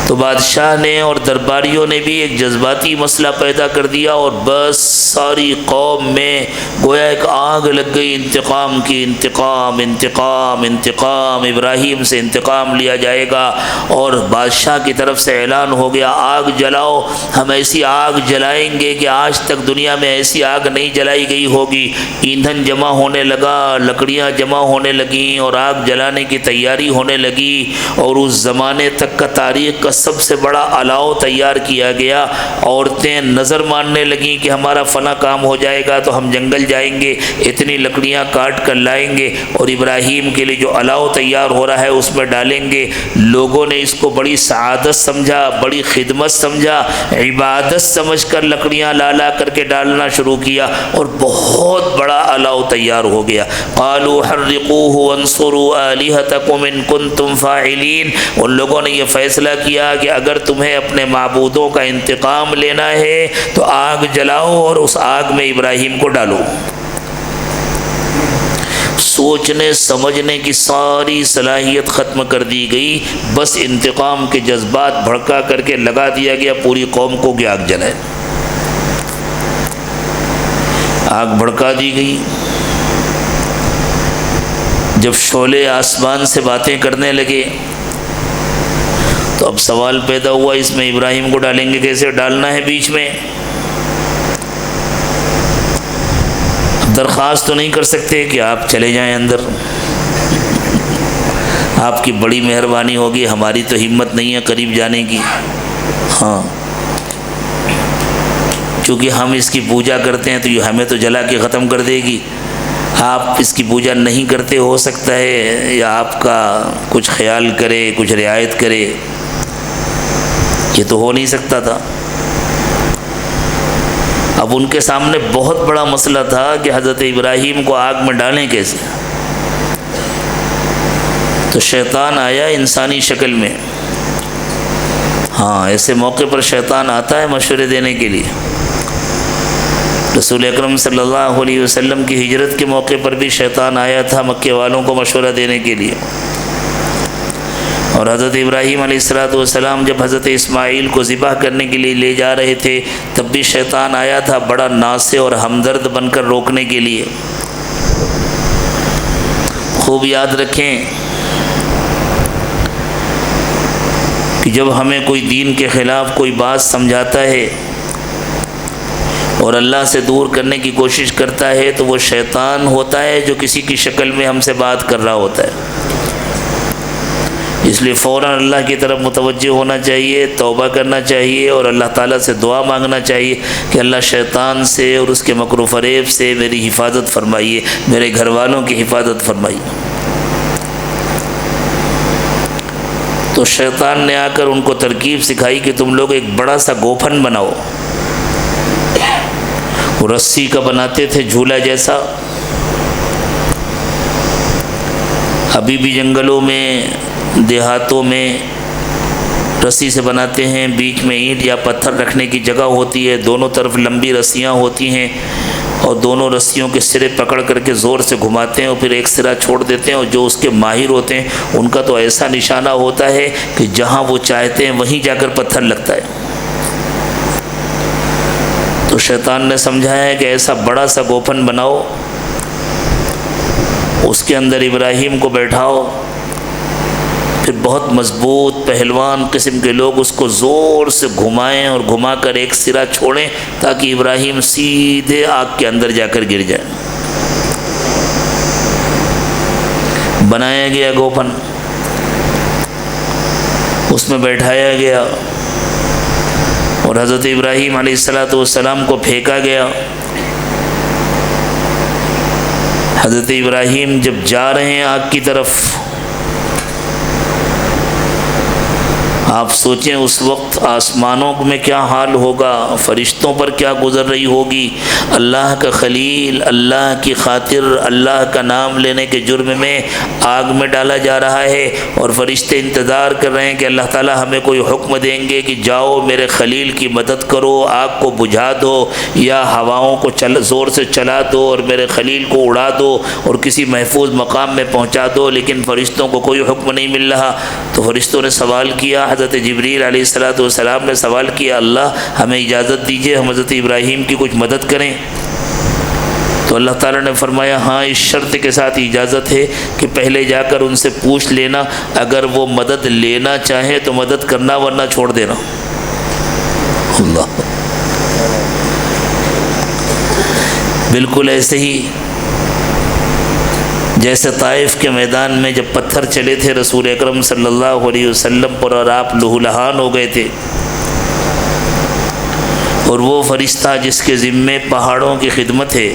تو بادشاہ نے اور درباریوں نے بھی ایک جذباتی مسئلہ پیدا کر دیا، اور بس ساری قوم میں گویا ایک آگ لگ گئی انتقام کی، انتقام انتقام انتقام، ابراہیم سے انتقام لیا جائے گا۔ اور بادشاہ کی طرف سے اعلان ہو گیا آگ جلاؤ، ہم ایسی آگ جلائیں گے کہ آج تک دنیا میں ایسی آگ نہیں جلائی گئی ہوگی۔ ایندھن جمع ہونے لگا، لکڑیاں جمع ہونے لگیں، اور آگ جلانے کی تیاری ہونے لگی، اور اس زمانے تک کا تاریخ کا سب سے بڑا الاؤ تیار کیا گیا۔ عورتیں نظر ماننے لگیں کہ ہمارا فلاں کام ہو جائے گا تو ہم جنگل جائیں گے، اتنی لکڑیاں کاٹ کر لائیں گے، اور ابراہیم کے لیے جو الاؤ تیار ہو رہا ہے اس میں ڈالیں گے۔ لوگوں نے اس کو بڑی سعادت سمجھا، بڑی خدمت سمجھا، عبادت سمجھ کر لکڑیاں لا کر کے ڈالنا شروع کیا، اور بہت بڑا الاؤ تیار ہو گیا۔ قالوا حرقوه وانصروا آلهتكم ان كنتم فاعلین۔ ان لوگوں نے یہ فیصلہ کیا کہ اگر تمہیں اپنے معبودوں کا انتقام لینا ہے تو آگ جلاؤ اور اس آگ میں ابراہیم کو ڈالو۔ سوچنے سمجھنے کی ساری صلاحیت ختم کر دی گئی، بس انتقام کے جذبات بھڑکا کر کے لگا دیا گیا پوری قوم کو کہ آگ جلائے۔ آگ بھڑکا دی گئی۔ جب شعلے آسمان سے باتیں کرنے لگے تو اب سوال پیدا ہوا اس میں ابراہیم کو ڈالیں گے کیسے؟ ڈالنا ہے بیچ میں، درخواست تو نہیں کر سکتے کہ آپ چلے جائیں اندر، آپ کی بڑی مہربانی ہوگی، ہماری تو ہمت نہیں ہے قریب جانے کی۔ ہاں، چونکہ ہم اس کی پوجا کرتے ہیں تو یہ ہمیں تو جلا کے ختم کر دے گی، آپ اس کی پوجا نہیں کرتے، ہو سکتا ہے یا آپ کا کچھ خیال کرے، کچھ رعایت کرے۔ یہ تو ہو نہیں سکتا تھا۔ اب ان کے سامنے بہت بڑا مسئلہ تھا کہ حضرت ابراہیم کو آگ میں ڈالیں کیسے۔ تو شیطان آیا انسانی شکل میں۔ ہاں، ایسے موقع پر شیطان آتا ہے مشورے دینے کے لیے۔ رسول اکرم صلی اللہ علیہ وسلم کی ہجرت کے موقع پر بھی شیطان آیا تھا مکے والوں کو مشورہ دینے کے لیے، اور حضرت ابراہیم علیہ السلام جب حضرت اسماعیل کو ذبح کرنے کے لیے لے جا رہے تھے تب بھی شیطان آیا تھا بڑا ناصح اور ہمدرد بن کر روکنے کے لیے۔ خوب یاد رکھیں کہ جب ہمیں کوئی دین کے خلاف کوئی بات سمجھاتا ہے اور اللہ سے دور کرنے کی کوشش کرتا ہے تو وہ شیطان ہوتا ہے جو کسی کی شکل میں ہم سے بات کر رہا ہوتا ہے۔ اس لیے فوراً اللہ کی طرف متوجہ ہونا چاہیے، توبہ کرنا چاہیے، اور اللہ تعالیٰ سے دعا مانگنا چاہیے کہ اللہ شیطان سے اور اس کے مکر و فریب سے میری حفاظت فرمائیے، میرے گھر والوں کی حفاظت فرمائیے۔ تو شیطان نے آ کر ان کو ترکیب سکھائی کہ تم لوگ ایک بڑا سا گوپھن بناؤ۔ وہ رسی کا بناتے تھے جھولا جیسا، ابھی بھی جنگلوں میں دیہاتوں میں رسی سے بناتے ہیں، بیچ میں اینٹ یا پتھر رکھنے کی جگہ ہوتی ہے، دونوں طرف لمبی رسیاں ہوتی ہیں، اور دونوں رسیوں کے سرے پکڑ کر کے زور سے گھماتے ہیں اور پھر ایک سرا چھوڑ دیتے ہیں، اور جو اس کے ماہر ہوتے ہیں ان کا تو ایسا نشانہ ہوتا ہے کہ جہاں وہ چاہتے ہیں وہیں جا کر پتھر لگتا ہے۔ تو شیطان نے سمجھایا ہے کہ ایسا بڑا سا گوپھن بناؤ، اس کے اندر ابراہیم کو بیٹھاؤ، پھر بہت مضبوط پہلوان قسم کے لوگ اس کو زور سے گھمائیں اور گھما کر ایک سرا چھوڑیں تاکہ ابراہیم سیدھے آگ کے اندر جا کر گر جائیں۔ بنایا گیا گوپن، اس میں بیٹھایا گیا اور حضرت ابراہیم علیہ السلام کو پھینکا گیا۔ حضرت ابراہیم جب جا رہے ہیں آگ کی طرف، آپ سوچیں اس وقت آسمانوں میں کیا حال ہوگا، فرشتوں پر کیا گزر رہی ہوگی۔ اللہ کا خلیل اللہ کی خاطر اللہ کا نام لینے کے جرم میں آگ میں ڈالا جا رہا ہے، اور فرشتے انتظار کر رہے ہیں کہ اللہ تعالیٰ ہمیں کوئی حکم دیں گے کہ جاؤ میرے خلیل کی مدد کرو، آگ کو بجھا دو یا ہوائوں کو زور سے چلا دو اور میرے خلیل کو اڑا دو اور کسی محفوظ مقام میں پہنچا دو، لیکن فرشتوں کو کوئی حکم نہیں مل رہا۔ تو فرشتوں نے سوال کیا، حضرت جبریل علیہ السلام نے سوال کیا، اللہ ہمیں اجازت دیجئے ہم حضرت ابراہیم کی کچھ مدد کریں۔ تو اللہ تعالیٰ نے فرمایا ہاں، اس شرط کے ساتھ اجازت ہے کہ پہلے جا کر ان سے پوچھ لینا، اگر وہ مدد لینا چاہیں تو مدد کرنا ورنہ چھوڑ دینا۔ اللہ، بالکل ایسے ہی جیسے طائف کے میدان میں جب پتھر چلے تھے رسول اکرم صلی اللہ علیہ وسلم پر اور آپ لہو لہان ہو گئے تھے، اور وہ فرشتہ جس کے ذمے پہاڑوں کی خدمت ہے،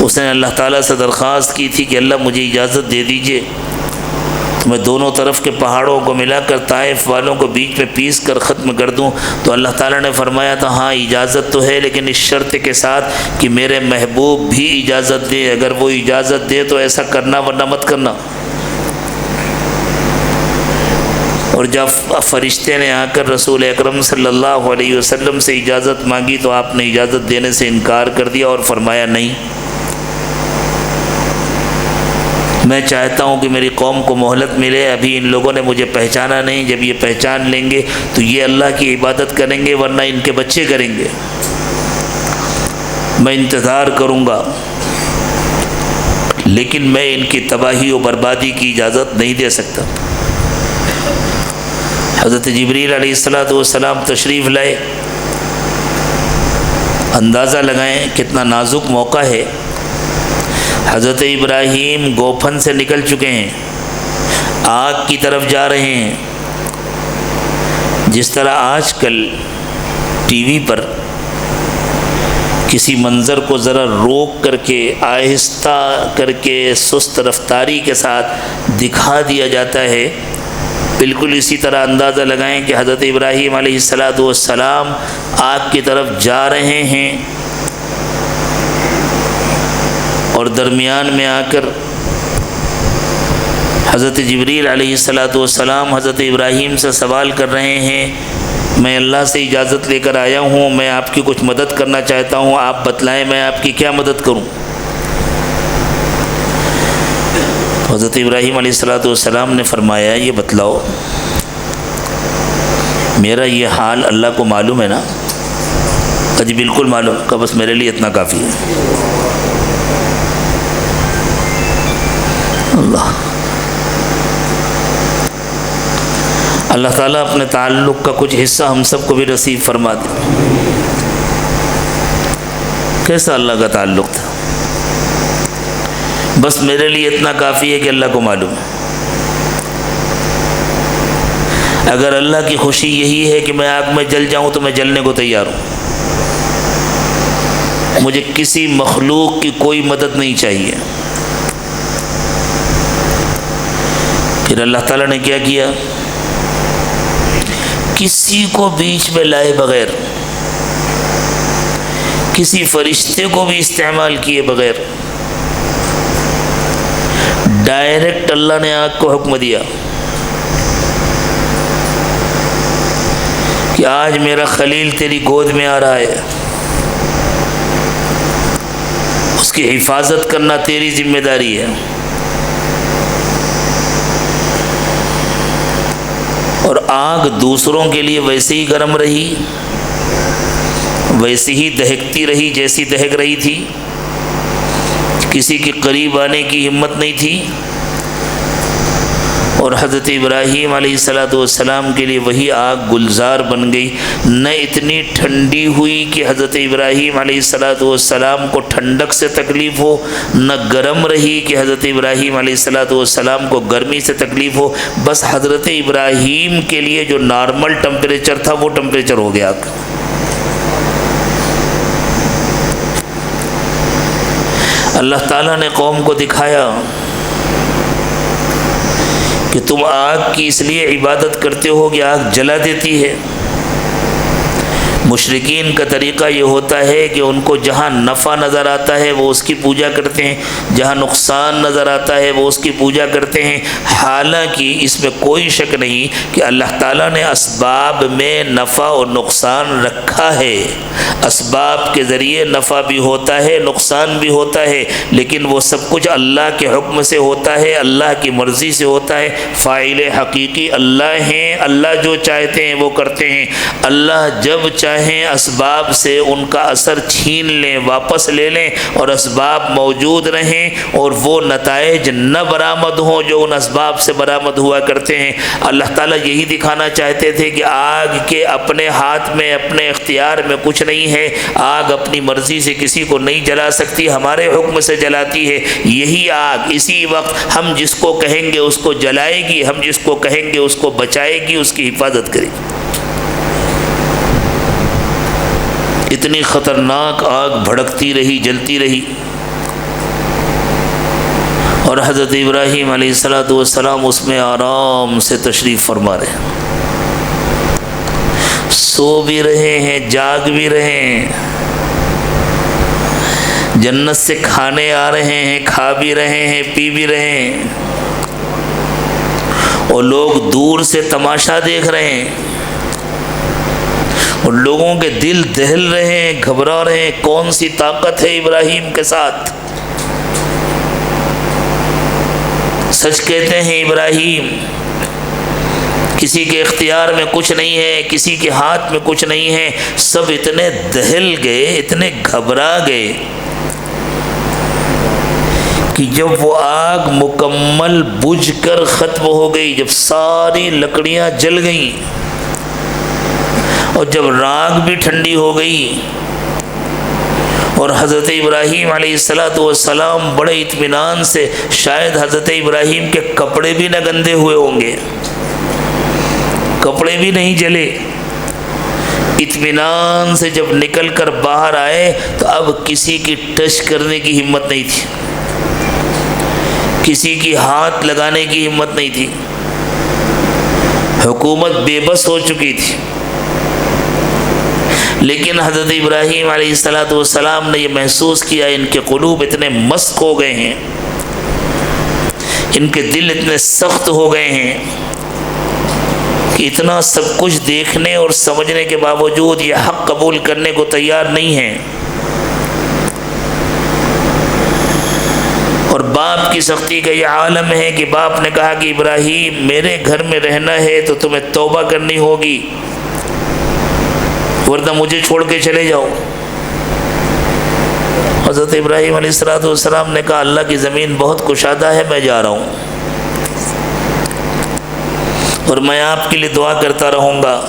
اس نے اللہ تعالیٰ سے درخواست کی تھی کہ اللہ مجھے اجازت دے دیجئے تو میں دونوں طرف کے پہاڑوں کو ملا کر طائف والوں کو بیچ میں پیس کر ختم کر دوں۔ تو اللہ تعالیٰ نے فرمایا تھا ہاں اجازت تو ہے، لیکن اس شرط کے ساتھ کہ میرے محبوب بھی اجازت دے، اگر وہ اجازت دے تو ایسا کرنا ورنہ مت کرنا۔ اور جب فرشتے نے آ کر رسول اکرم صلی اللہ علیہ وسلم سے اجازت مانگی تو آپ نے اجازت دینے سے انکار کر دیا اور فرمایا نہیں، میں چاہتا ہوں کہ میری قوم کو مہلت ملے، ابھی ان لوگوں نے مجھے پہچانا نہیں، جب یہ پہچان لیں گے تو یہ اللہ کی عبادت کریں گے ورنہ ان کے بچے کریں گے، میں انتظار کروں گا، لیکن میں ان کی تباہی و بربادی کی اجازت نہیں دے سکتا۔ حضرت جبریل علیہ السلام تشریف لائے، اندازہ لگائیں کتنا نازک موقع ہے۔ حضرت ابراہیم گوپھن سے نکل چکے ہیں، آگ کی طرف جا رہے ہیں۔ جس طرح آج کل ٹی وی پر کسی منظر کو ذرا روک کر کے آہستہ کر کے سست رفتاری کے ساتھ دکھا دیا جاتا ہے، بالکل اسی طرح اندازہ لگائیں کہ حضرت ابراہیم علیہ السلام آگ کی طرف جا رہے ہیں، اور درمیان میں آ کر حضرت جبریل علیہ السلام حضرت ابراہیم سے سوال کر رہے ہیں، میں اللہ سے اجازت لے کر آیا ہوں، میں آپ کی کچھ مدد کرنا چاہتا ہوں، آپ بتلائیں میں آپ کی کیا مدد کروں۔ حضرت ابراہیم علیہ السلام نے فرمایا یہ بتلاؤ، میرا یہ حال اللہ کو معلوم ہے نا؟ جی بالکل معلوم، کہ بس میرے لیے اتنا کافی ہے۔ اللہ تعالیٰ اپنے تعلق کا کچھ حصہ ہم سب کو بھی نصیب فرما دے۔ کیسا اللہ کا تعلق تھا؟ بس میرے لیے اتنا کافی ہے کہ اللہ کو معلوم ہے۔ اگر اللہ کی خوشی یہی ہے کہ میں آگ میں جل جاؤں تو میں جلنے کو تیار ہوں، مجھے کسی مخلوق کی کوئی مدد نہیں چاہیے۔ پھر اللہ تعالیٰ نے کیا کیا؟ کسی کو بیچ میں لائے بغیر، کسی فرشتے کو بھی استعمال کیے بغیر ڈائریکٹ اللہ نے آگ کو حکم دیا کہ آج میرا خلیل تیری گود میں آ رہا ہے، اس کی حفاظت کرنا تیری ذمہ داری ہے۔ اور آگ دوسروں کے لیے ویسے ہی گرم رہی، ویسے ہی دہکتی رہی جیسی دہک رہی تھی، کسی کے قریب آنے کی ہمت نہیں تھی، اور حضرت ابراہیم علیہ السلام کے لیے وہی آگ گلزار بن گئی، نہ اتنی ٹھنڈی ہوئی کہ حضرت ابراہیم علیہ السلام کو ٹھنڈک سے تکلیف ہو، نہ گرم رہی کہ حضرت ابراہیم علیہ السلام کو گرمی سے تکلیف ہو، بس حضرت ابراہیم کے لیے جو نارمل ٹمپریچر تھا وہ ٹمپریچر ہو گیا۔ اللہ تعالیٰ نے قوم کو دکھایا کہ تم آگ کی اس لیے عبادت کرتے ہو کہ آگ جلا دیتی ہے۔ مشرکین کا طریقہ یہ ہوتا ہے کہ ان کو جہاں نفع نظر آتا ہے وہ اس کی پوجا کرتے ہیں، جہاں نقصان نظر آتا ہے وہ اس کی پوجا کرتے ہیں، حالانکہ اس میں کوئی شک نہیں کہ اللہ تعالیٰ نے اسباب میں نفع اور نقصان رکھا ہے۔ اسباب کے ذریعے نفع بھی ہوتا ہے، نقصان بھی ہوتا ہے، لیکن وہ سب کچھ اللہ کے حکم سے ہوتا ہے، اللہ کی مرضی سے ہوتا ہے۔ فاعل حقیقی اللہ ہیں، اللہ جو چاہتے ہیں وہ کرتے ہیں۔ اللہ جب چاہیں اسباب سے ان کا اثر چھین لیں، واپس لے لیں، اور اسباب موجود رہیں اور وہ نتائج نہ برآمد ہوں جو ان اسباب سے برآمد ہوا کرتے ہیں۔ اللہ تعالیٰ یہی دکھانا چاہتے تھے کہ آگ کے اپنے ہاتھ میں، اپنے اختیار میں کچھ نہیں ہے، آگ اپنی مرضی سے کسی کو نہیں جلا سکتی، ہمارے حکم سے جلاتی ہے۔ یہی آگ اسی وقت ہم جس کو کہیں گے اس کو جلائے گی، ہم جس کو کہیں گے اس کو بچائے گی، اس کی حفاظت کرے گی۔ اتنی خطرناک آگ بھڑکتی رہی، جلتی رہی، اور حضرت ابراہیم علیہ السلام اس میں آرام سے تشریف فرما رہے ہیں، سو بھی رہے ہیں، جاگ بھی رہے ہیں، جنت سے کھانے آ رہے ہیں، کھا بھی رہے ہیں، پی بھی رہے ہیں، اور لوگ دور سے تماشا دیکھ رہے ہیں، اور لوگوں کے دل دہل رہے ہیں، گھبرا رہے ہیں، کون سی طاقت ہے ابراہیم کے ساتھ۔ سچ کہتے ہیں ابراہیم، کسی کے اختیار میں کچھ نہیں ہے، کسی کے ہاتھ میں کچھ نہیں ہے، سب اتنے دہل گئے، اتنے گھبرا گئے کہ جب وہ آگ مکمل بجھ کر ختم ہو گئی، جب ساری لکڑیاں جل گئیں اور جب راکھ بھی ٹھنڈی ہو گئی، اور حضرت ابراہیم علیہ السلام بڑے اطمینان سے، شاید حضرت ابراہیم کے کپڑے بھی نہ گندے ہوئے ہوں گے، کپڑے بھی نہیں جلے، اطمینان سے جب نکل کر باہر آئے تو اب کسی کی ٹچ کرنے کی ہمت نہیں تھی، کسی کی ہاتھ لگانے کی ہمت نہیں تھی، حکومت بے بس ہو چکی تھی۔ لیکن حضرت ابراہیم علیہ السلام نے یہ محسوس کیا، ان کے قلوب اتنے مست ہو گئے ہیں، ان کے دل اتنے سخت ہو گئے ہیں کہ اتنا سب کچھ دیکھنے اور سمجھنے کے باوجود یہ حق قبول کرنے کو تیار نہیں ہیں۔ اور باپ کی سختی کا یہ عالم ہے کہ باپ نے کہا کہ ابراہیم میرے گھر میں رہنا ہے تو تمہیں توبہ کرنی ہوگی، ورنہ مجھے چھوڑ کے چلے جاؤ۔ حضرت ابراہیم علیہ السلام نے کہا اللہ کی زمین بہت کشادہ ہے، میں جا رہا ہوں، اور میں آپ کے لیے دعا کرتا رہوں گا۔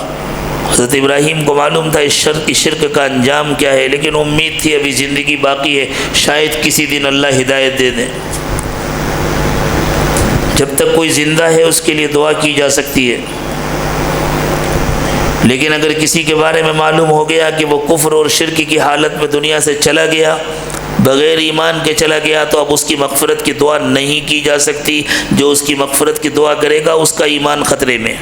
حضرت ابراہیم کو معلوم تھا اس شرک کا انجام کیا ہے، لیکن امید تھی ابھی زندگی باقی ہے، شاید کسی دن اللہ ہدایت دے دیں۔ جب تک کوئی زندہ ہے اس کے لیے دعا کی جا سکتی ہے، لیکن اگر کسی کے بارے میں معلوم ہو گیا کہ وہ کفر اور شرک کی حالت میں دنیا سے چلا گیا، بغیر ایمان کے چلا گیا، تو اب اس کی مغفرت کی دعا نہیں کی جا سکتی۔ جو اس کی مغفرت کی دعا کرے گا اس کا ایمان خطرے میں۔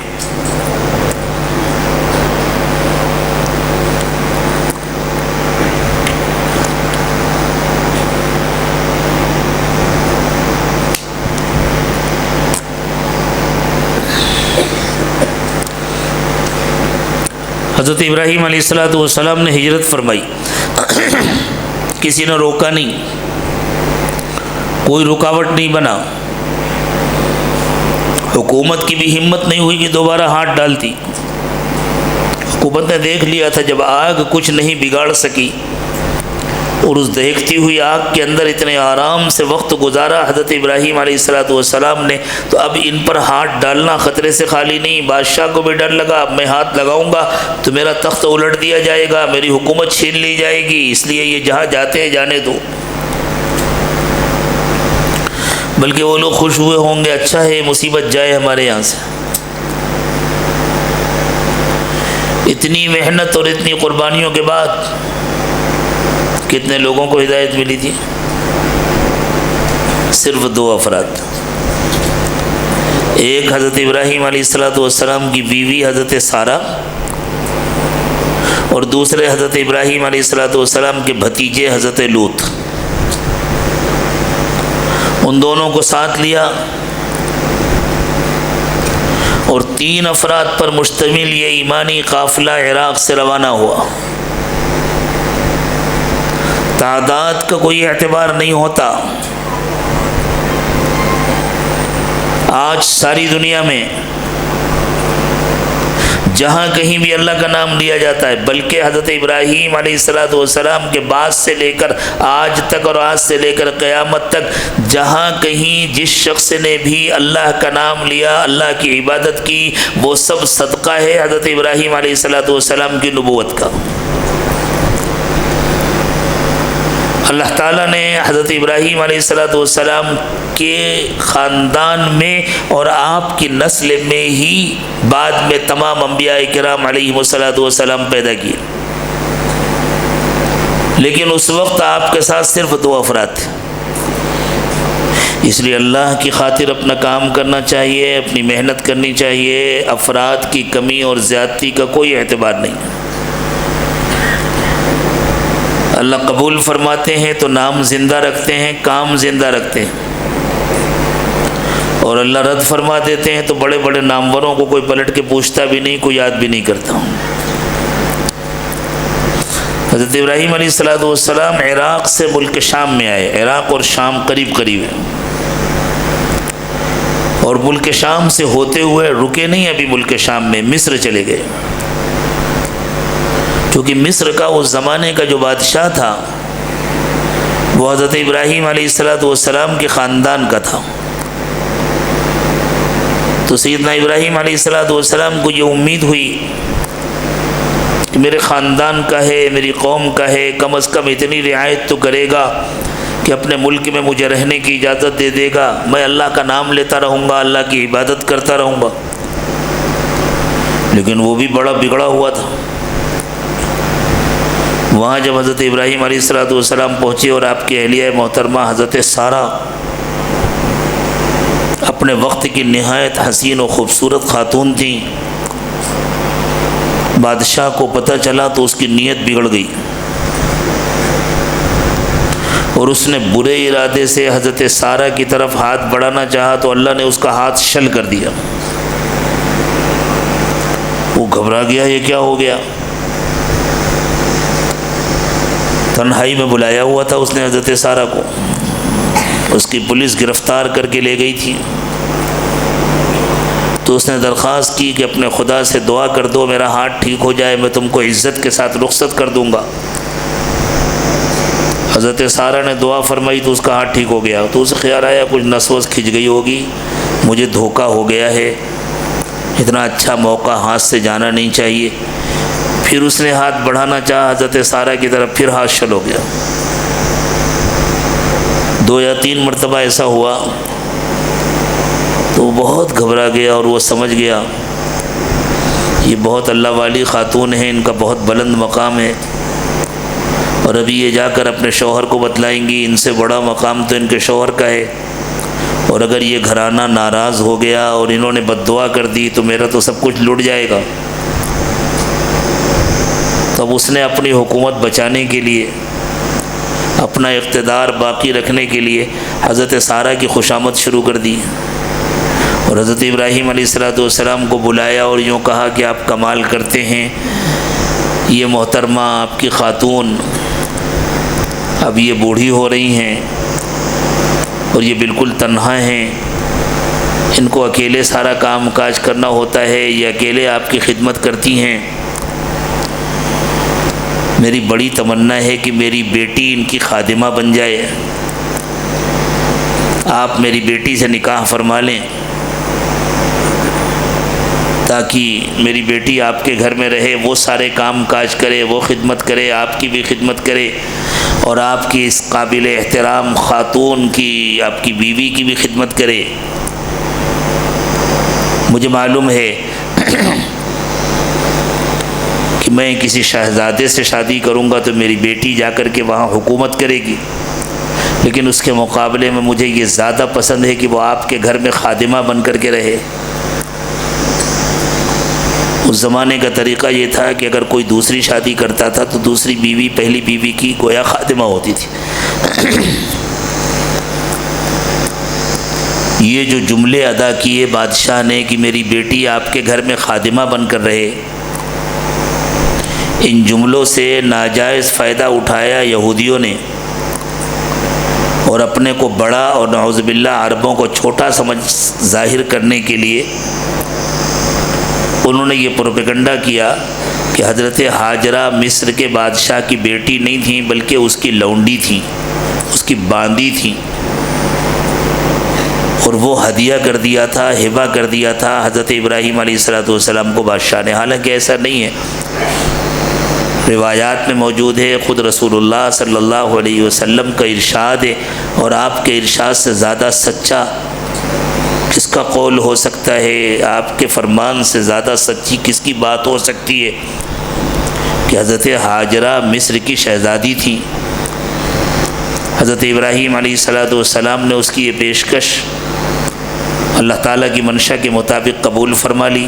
حضرت ابراہیم علیہ السلام نے ہجرت فرمائی، کسی نے روکا نہیں، کوئی رکاوٹ نہیں بنا، حکومت کی بھی ہمت نہیں ہوئی کہ دوبارہ ہاتھ ڈالتی۔ حکومت نے دیکھ لیا تھا جب آگ کچھ نہیں بگاڑ سکی، اور اس دہکتی ہوئی آگ کے اندر اتنے آرام سے وقت گزارا حضرت ابراہیم علیہ السلام نے، تو اب ان پر ہاتھ ڈالنا خطرے سے خالی نہیں۔ بادشاہ کو بھی ڈر لگا، اب میں ہاتھ لگاؤں گا تو میرا تخت الٹ دیا جائے گا، میری حکومت چھین لی جائے گی، اس لیے یہ جہاں جاتے ہیں جانے دو۔ بلکہ وہ لوگ خوش ہوئے ہوں گے، اچھا ہے مصیبت جائے ہمارے یہاں سے۔ اتنی محنت اور اتنی قربانیوں کے بعد کتنے لوگوں کو ہدایت ملی تھی؟ صرف 2 افراد۔ ایک حضرت ابراہیم علیہ السلام کی بیوی حضرت سارہ، اور دوسرے حضرت ابراہیم علیہ السلام کے بھتیجے حضرت لوط۔ ان دونوں کو ساتھ لیا اور 3 افراد پر مشتمل یہ ایمانی قافلہ عراق سے روانہ ہوا۔ تعداد کا کوئی اعتبار نہیں ہوتا۔ آج ساری دنیا میں جہاں کہیں بھی اللہ کا نام لیا جاتا ہے، بلکہ حضرت ابراہیم علیہ السلام کے بعد سے لے کر آج تک اور آج سے لے کر قیامت تک جہاں کہیں جس شخص نے بھی اللہ کا نام لیا، اللہ کی عبادت کی، وہ سب صدقہ ہے حضرت ابراہیم علیہ السلام کی نبوت کا۔ اللہ تعالیٰ نے حضرت ابراہیم علیہ السلام کے خاندان میں اور آپ کی نسل میں ہی بعد میں تمام انبیاء کرام علیہ السلام پیدا کیے، لیکن اس وقت آپ کے ساتھ صرف 2 افراد تھے۔ اس لیے اللہ کی خاطر اپنا کام کرنا چاہیے، اپنی محنت کرنی چاہیے، افراد کی کمی اور زیادتی کا کوئی اعتبار نہیں۔ اللہ قبول فرماتے ہیں تو نام زندہ رکھتے ہیں، کام زندہ رکھتے ہیں، اور اللہ رد فرما دیتے ہیں تو بڑے بڑے ناموروں کو کوئی پلٹ کے پوچھتا بھی نہیں، کوئی یاد بھی نہیں کرتا۔ حضرت ابراہیم علیہ السلام عراق سے ملک شام میں آئے۔ عراق اور شام قریب قریب ہے، اور ملک شام سے ہوتے ہوئے رکے نہیں، ابھی ملک شام میں مصر چلے گئے، کیونکہ مصر کا اس زمانے کا جو بادشاہ تھا وہ حضرت ابراہیم علیہ السلام کے خاندان کا تھا۔ تو سیدنا ابراہیم علیہ السلام کو یہ امید ہوئی کہ میرے خاندان کا ہے، میری قوم کا ہے، کم از کم اتنی رعایت تو کرے گا کہ اپنے ملک میں مجھے رہنے کی اجازت دے دے گا، میں اللہ کا نام لیتا رہوں گا، اللہ کی عبادت کرتا رہوں گا۔ لیکن وہ بھی بڑا بگڑا ہوا تھا۔ وہاں جب حضرت ابراہیم علیہ السلام پہنچے اور آپ کی اہلیہ محترمہ حضرت سارہ اپنے وقت کی نہایت حسین و خوبصورت خاتون تھیں، بادشاہ کو پتہ چلا تو اس کی نیت بگڑ گئی، اور اس نے برے ارادے سے حضرت سارہ کی طرف ہاتھ بڑھانا چاہا تو اللہ نے اس کا ہاتھ شل کر دیا۔ وہ گھبرا گیا، یہ کیا ہو گیا؟ تنہائی میں بلایا ہوا تھا اس نے حضرت سارہ کو، اس کی پولیس گرفتار کر کے لے گئی تھی، تو اس نے درخواست کی کہ اپنے خدا سے دعا کر دو میرا ہاتھ ٹھیک ہو جائے، میں تم کو عزت کے ساتھ رخصت کر دوں گا۔ حضرت سارہ نے دعا فرمائی تو اس کا ہاتھ ٹھیک ہو گیا۔ تو اسے خیال آیا کچھ نس وس کھنچ گئی ہوگی، مجھے دھوکہ ہو گیا ہے، اتنا اچھا موقع ہاتھ سے جانا نہیں چاہیے۔ پھر اس نے ہاتھ بڑھانا چاہا حضرت سارہ کی طرف، پھر ہاتھ شل ہو گیا۔ 2 یا 3 مرتبہ ایسا ہوا تو وہ بہت گھبرا گیا، اور وہ سمجھ گیا یہ بہت اللہ والی خاتون ہیں، ان کا بہت بلند مقام ہے، اور ابھی یہ جا کر اپنے شوہر کو بتلائیں گی، ان سے بڑا مقام تو ان کے شوہر کا ہے، اور اگر یہ گھرانہ ناراض ہو گیا اور انہوں نے بد دعا کر دی تو میرا تو سب کچھ لٹ جائے گا۔ تب اس نے اپنی حکومت بچانے کے لیے، اپنا اقتدار باقی رکھنے کے لیے حضرت سارہ کی خوشامد شروع کر دی، اور حضرت ابراہیم علیہ السلام کو بلایا اور یوں کہا کہ آپ کمال کرتے ہیں، یہ محترمہ آپ کی خاتون اب یہ بوڑھی ہو رہی ہیں اور یہ بالکل تنہا ہیں، ان کو اکیلے سارا کام کاج کرنا ہوتا ہے، یہ اکیلے آپ کی خدمت کرتی ہیں، میری بڑی تمنا ہے کہ میری بیٹی ان کی خادمہ بن جائے، آپ میری بیٹی سے نکاح فرما لیں تاکہ میری بیٹی آپ کے گھر میں رہے، وہ سارے کام کاج کرے، وہ خدمت کرے، آپ کی بھی خدمت کرے، اور آپ کی اس قابل احترام خاتون کی، آپ کی بیوی کی بھی خدمت کرے۔ مجھے معلوم ہے کہ میں کسی شہزادے سے شادی کروں گا تو میری بیٹی جا کر کے وہاں حکومت کرے گی، لیکن اس کے مقابلے میں مجھے یہ زیادہ پسند ہے کہ وہ آپ کے گھر میں خادمہ بن کر کے رہے۔ اس زمانے کا طریقہ یہ تھا کہ اگر کوئی دوسری شادی کرتا تھا تو دوسری بیوی پہلی بیوی کی گویا خادمہ ہوتی تھی۔ یہ جو جملے ادا کیے بادشاہ نے کہ میری بیٹی آپ کے گھر میں خادمہ بن کر رہے، ان جملوں سے ناجائز فائدہ اٹھایا یہودیوں نے، اور اپنے کو بڑا اور نعوذ باللہ عربوں کو چھوٹا سمجھ ظاہر کرنے کے لیے انہوں نے یہ پروپیگنڈا کیا کہ حضرت ہاجرہ مصر کے بادشاہ کی بیٹی نہیں تھیں بلکہ اس کی لونڈی تھیں، اس کی باندی تھیں، اور وہ ہدیہ کر دیا تھا، ہبہ کر دیا تھا حضرت ابراہیم علیہ السلام کو بادشاہ نے۔ حالانکہ ایسا نہیں ہے، روایات میں موجود ہے، خود رسول اللہ صلی اللہ علیہ وسلم کا ارشاد ہے، اور آپ کے ارشاد سے زیادہ سچا کس کا قول ہو سکتا ہے، آپ کے فرمان سے زیادہ سچی کس کی بات ہو سکتی ہے کہ حضرت ہاجرہ مصر کی شہزادی تھی۔ حضرت ابراہیم علیہ السلام نے اس کی یہ پیشکش اللہ تعالیٰ کی منشا کے مطابق قبول فرما لی،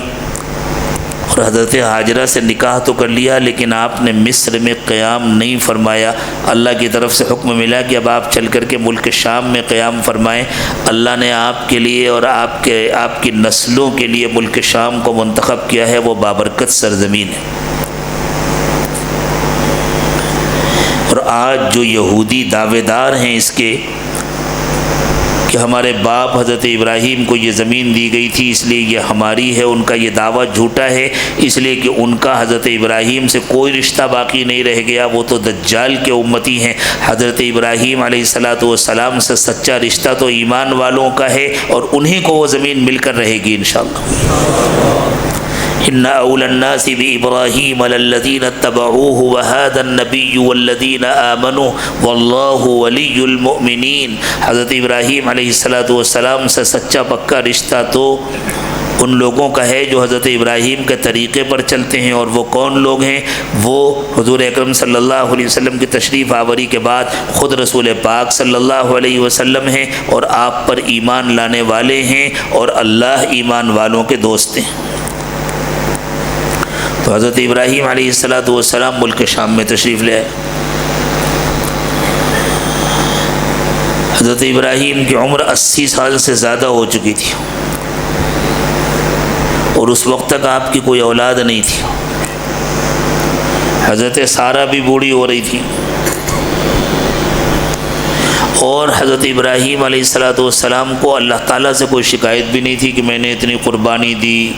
اور حضرت ہاجرہ سے نکاح تو کر لیا، لیکن آپ نے مصر میں قیام نہیں فرمایا۔ اللہ کی طرف سے حکم ملا کہ اب آپ چل کر کے ملک شام میں قیام فرمائیں۔ اللہ نے آپ کے لیے اور آپ کی نسلوں کے لیے ملک شام کو منتخب کیا ہے، وہ بابرکت سرزمین ہے۔ اور آج جو یہودی دعوے دار ہیں اس کے کہ ہمارے باپ حضرت ابراہیم کو یہ زمین دی گئی تھی اس لیے یہ ہماری ہے، ان کا یہ دعویٰ جھوٹا ہے، اس لیے کہ ان کا حضرت ابراہیم سے کوئی رشتہ باقی نہیں رہ گیا، وہ تو دجال کے امتی ہیں۔ حضرت ابراہیم علیہ السلام سے سچا رشتہ تو ایمان والوں کا ہے، اور انہی کو وہ زمین مل کر رہے گی انشاءاللہ۔ ان اول الناس بابراہیم للذین اتبعوہ وہذا النبی والذین آمنوا واللہ ولی المؤمنین۔ حضرت ابراہیم علیہ السلام سے سچا پکا رشتہ تو ان لوگوں کا ہے جو حضرت ابراہیم کے طریقے پر چلتے ہیں، اور وہ کون لوگ ہیں؟ وہ حضور اکرم صلی اللہ علیہ وسلم کی تشریف آوری کے بعد خود رسول پاک صلی اللہ علیہ وسلم ہیں، اور آپ پر ایمان لانے والے ہیں، اور اللہ ایمان والوں کے دوست ہیں۔ تو حضرت ابراہیم علیہ السلام ملک شام میں تشریف لے آئے۔ حضرت ابراہیم کی عمر 80 سال سے زیادہ ہو چکی تھی، اور اس وقت تک آپ کی کوئی اولاد نہیں تھی۔ حضرت سارہ بھی بوڑھی ہو رہی تھی، اور حضرت ابراہیم علیہ السلام کو اللہ تعالیٰ سے کوئی شکایت بھی نہیں تھی کہ میں نے اتنی قربانی دی،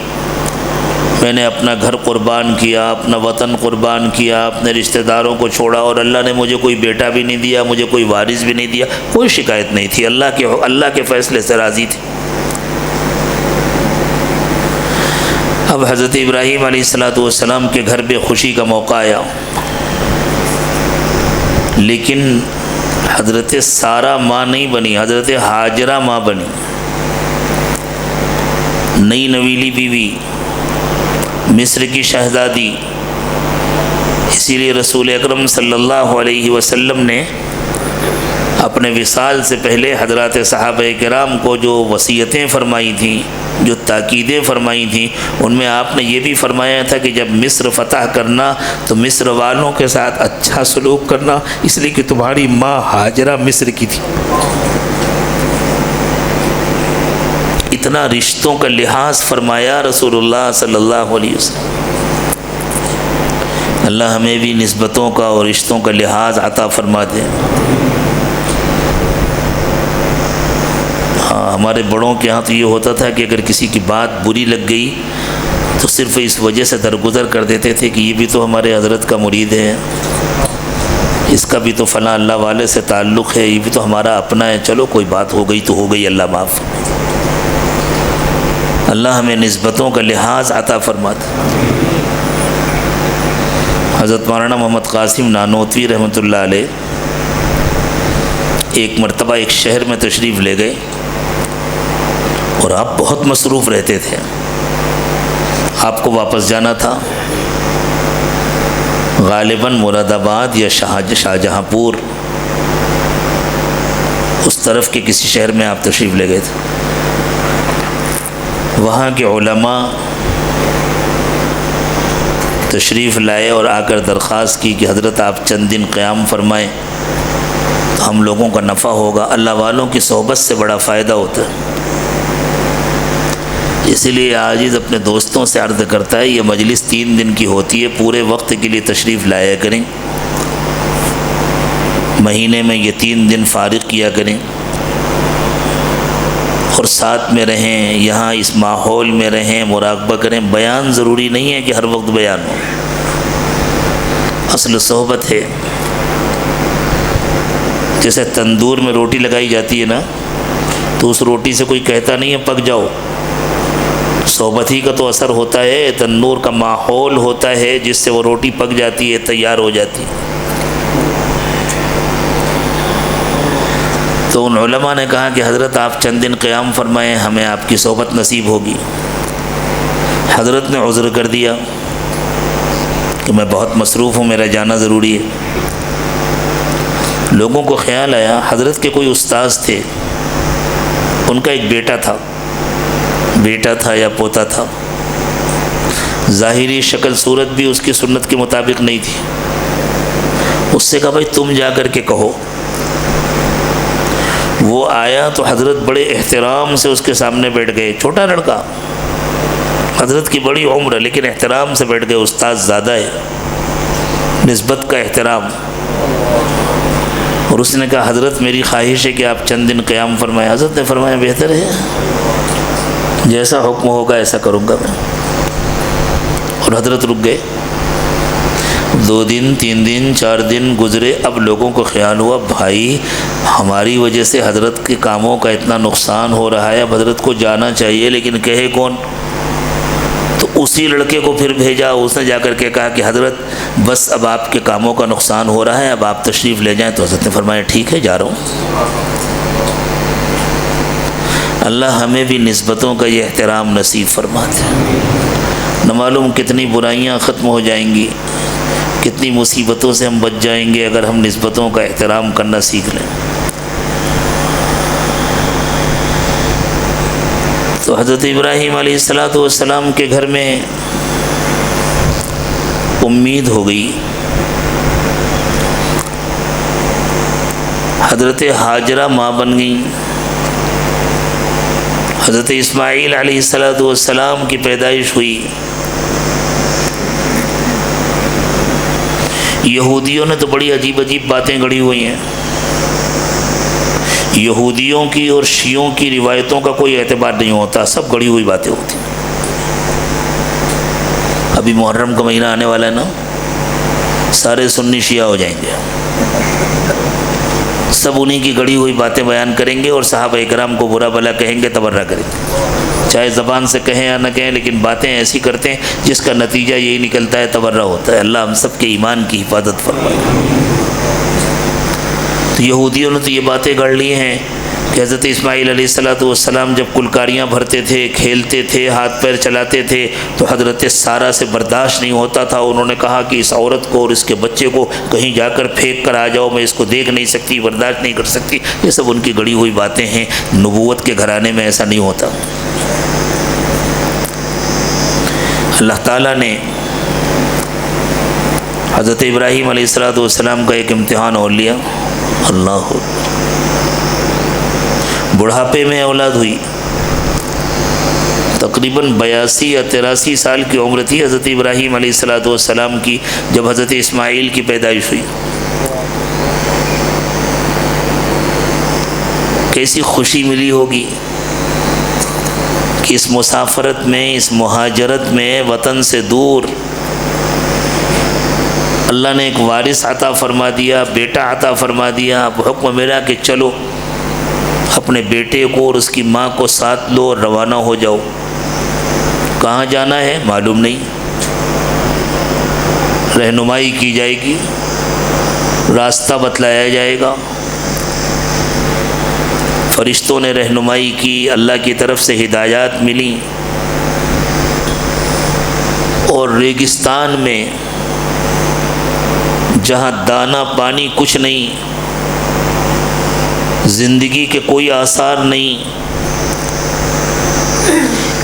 میں نے اپنا گھر قربان کیا، اپنا وطن قربان کیا، اپنے رشتہ داروں کو چھوڑا، اور اللہ نے مجھے کوئی بیٹا بھی نہیں دیا، مجھے کوئی وارث بھی نہیں دیا، کوئی شکایت نہیں تھی، اللہ کے فیصلے سے راضی تھی۔ اب حضرت ابراہیم علیہ السلام کے گھر بے خوشی کا موقع آیا، لیکن حضرت سارہ ماں نہیں بنی، حضرت ہاجرہ ماں بنی، نئی نویلی بیوی، مصر کی شہزادی۔ اسی لیے رسول اکرم صلی اللہ علیہ وسلم نے اپنے وصال سے پہلے حضرات صحابہ کرام کو جو وصیتیں فرمائی تھیں، جو تاکیدیں فرمائی تھیں، ان میں آپ نے یہ بھی فرمایا تھا کہ جب مصر فتح کرنا تو مصر والوں کے ساتھ اچھا سلوک کرنا، اس لیے کہ تمہاری ماں ہاجرہ مصر کی تھی۔ اتنا رشتوں کا لحاظ فرمایا رسول اللہ صلی اللہ علیہ وسلم۔ اللہ ہمیں بھی نسبتوں کا اور رشتوں کا لحاظ عطا فرما دے۔ ہاں، ہمارے بڑوں کے ہاں تو یہ ہوتا تھا کہ اگر کسی کی بات بری لگ گئی تو صرف اس وجہ سے درگزر کر دیتے تھے کہ یہ بھی تو ہمارے حضرت کا مرید ہے، اس کا بھی تو فلاں اللہ والے سے تعلق ہے، یہ بھی تو ہمارا اپنا ہے، چلو کوئی بات ہو گئی تو ہو گئی، اللہ معاف۔ اللہ ہمیں نسبتوں کا لحاظ عطا فرماتا۔ حضرت مولانا محمد قاسم نانوتوی رحمۃ اللہ علیہ ایک مرتبہ ایک شہر میں تشریف لے گئے اور آپ بہت مصروف رہتے تھے، آپ کو واپس جانا تھا، غالباً مراد آباد یا شاہجہاں پور اس طرف کے کسی شہر میں آپ تشریف لے گئے تھے۔ وہاں کے علماء تشریف لائے اور آ کر درخواست کی کہ حضرت آپ چند دن قیام فرمائیں تو ہم لوگوں کا نفع ہوگا، اللہ والوں کی صحبت سے بڑا فائدہ ہوتا ہے۔ اسی لیے عاجز اپنے دوستوں سے عرض کرتا ہے یہ مجلس 3 دن کی ہوتی ہے، پورے وقت کے لیے تشریف لایا کریں، مہینے میں یہ 3 دن فارغ کیا کریں اور ساتھ میں رہیں، یہاں اس ماحول میں رہیں، مراقبہ کریں۔ بیان ضروری نہیں ہے کہ ہر وقت بیان ہو، اصل صحبت ہے۔ جیسے تندور میں روٹی لگائی جاتی ہے نا، تو اس روٹی سے کوئی کہتا نہیں ہے پک جاؤ، صحبت ہی کا تو اثر ہوتا ہے، تندور کا ماحول ہوتا ہے جس سے وہ روٹی پک جاتی ہے، تیار ہو جاتی ہے۔ تو ان علماء نے کہا کہ حضرت آپ چند دن قیام فرمائیں، ہمیں آپ کی صحبت نصیب ہوگی۔ حضرت نے عذر کر دیا کہ میں بہت مصروف ہوں، میرا جانا ضروری ہے۔ لوگوں کو خیال آیا حضرت کے کوئی استاذ تھے، ان کا ایک بیٹا تھا یا پوتا تھا، ظاہری شکل صورت بھی اس کی سنت کے مطابق نہیں تھی۔ اس سے کہا بھائی تم جا کر کے کہو۔ وہ آیا تو حضرت بڑے احترام سے اس کے سامنے بیٹھ گئے، چھوٹا لڑکا، حضرت کی بڑی عمر ہے لیکن احترام سے بیٹھ گئے، استاذ زیادہ ہے، نسبت کا احترام۔ اور اس نے کہا حضرت میری خواہش ہے کہ آپ چند دن قیام فرمائیں۔ حضرت نے فرمایا بہتر ہے، جیسا حکم ہوگا ایسا کروں گا میں۔ اور حضرت رک گئے۔ 2 دن 3 دن 4 دن گزرے، اب لوگوں کو خیال ہوا بھائی ہماری وجہ سے حضرت کے کاموں کا اتنا نقصان ہو رہا ہے، اب حضرت کو جانا چاہیے لیکن کہے کون؟ تو اسی لڑکے کو پھر بھیجا، اس نے جا کر کے کہا کہ حضرت بس اب آپ کے کاموں کا نقصان ہو رہا ہے، اب آپ تشریف لے جائیں۔ تو حضرت نے فرمایا ٹھیک ہے جا رہا ہوں۔ اللہ ہمیں بھی نسبتوں کا یہ احترام نصیب فرماتے ہیں۔ نہ معلوم کتنی برائیاں ختم ہو جائیں گی، کتنی مصیبتوں سے ہم بچ جائیں گے اگر ہم نسبتوں کا احترام کرنا سیکھ لیں۔ تو حضرت ابراہیم علیہ السلام کے گھر میں امید ہو گئی، حضرت ہاجرہ ماں بن گئی، حضرت اسماعیل علیہ السلام کی پیدائش ہوئی۔ یہودیوں نے تو بڑی عجیب عجیب باتیں گڑھی ہوئی ہیں، یہودیوں کی اور شیعوں کی روایتوں کا کوئی اعتبار نہیں ہوتا، سب گڑھی ہوئی باتیں ہوتی ہیں۔ ابھی محرم کا مہینہ آنے والا ہے نا، سارے سنی شیعہ ہو جائیں گے، سب انہی کی گڑھی ہوئی باتیں بیان کریں گے اور صحابہ اکرام کو برا بھلا کہیں گے، تبرہ کریں گے، چاہے زبان سے کہیں یا نہ کہیں، لیکن باتیں ایسی کرتے ہیں جس کا نتیجہ یہی نکلتا ہے تبرہ ہوتا ہے۔ اللہ ہم سب کے ایمان کی حفاظت فرمائے۔ تو یہودیوں نے تو یہ باتیں گڑھ لی ہیں کہ حضرت اسماعیل علیہ السلام جب کلکاریاں بھرتے تھے، کھیلتے تھے، ہاتھ پیر چلاتے تھے تو حضرت سارہ سے برداشت نہیں ہوتا تھا، انہوں نے کہا کہ اس عورت کو اور اس کے بچے کو کہیں جا کر پھینک کر آ جاؤ، میں اس کو دیکھ نہیں سکتی، برداشت نہیں کر سکتی۔ یہ سب ان کی گڑھی ہوئی باتیں ہیں، نبوت کے گھرانے میں ایسا نہیں ہوتا۔ اللہ تعالیٰ نے حضرت ابراہیم علیہ السلام کا ایک امتحان اور لیا، اللہ بڑھاپے میں اولاد ہوئی، تقریباً 82 یا 83 سال کی عمر تھی حضرت ابراہیم علیہ السلام کی جب حضرت اسماعیل کی پیدائش ہوئی۔ کیسی خوشی ملی ہوگی کہ اس مسافرت میں، اس مہاجرت میں، وطن سے دور اللہ نے ایک وارث عطا فرما دیا، بیٹا عطا فرما دیا، اب حکم ملا کہ چلو اپنے بیٹے کو اور اس کی ماں کو ساتھ لو اور روانہ ہو جاؤ۔ کہاں جانا ہے معلوم نہیں، رہنمائی کی جائے گی، راستہ بتلایا جائے گا۔ فرشتوں نے رہنمائی کی، اللہ کی طرف سے ہدایات ملی، اور ریگستان میں جہاں دانا پانی کچھ نہیں، زندگی کے کوئی آثار نہیں،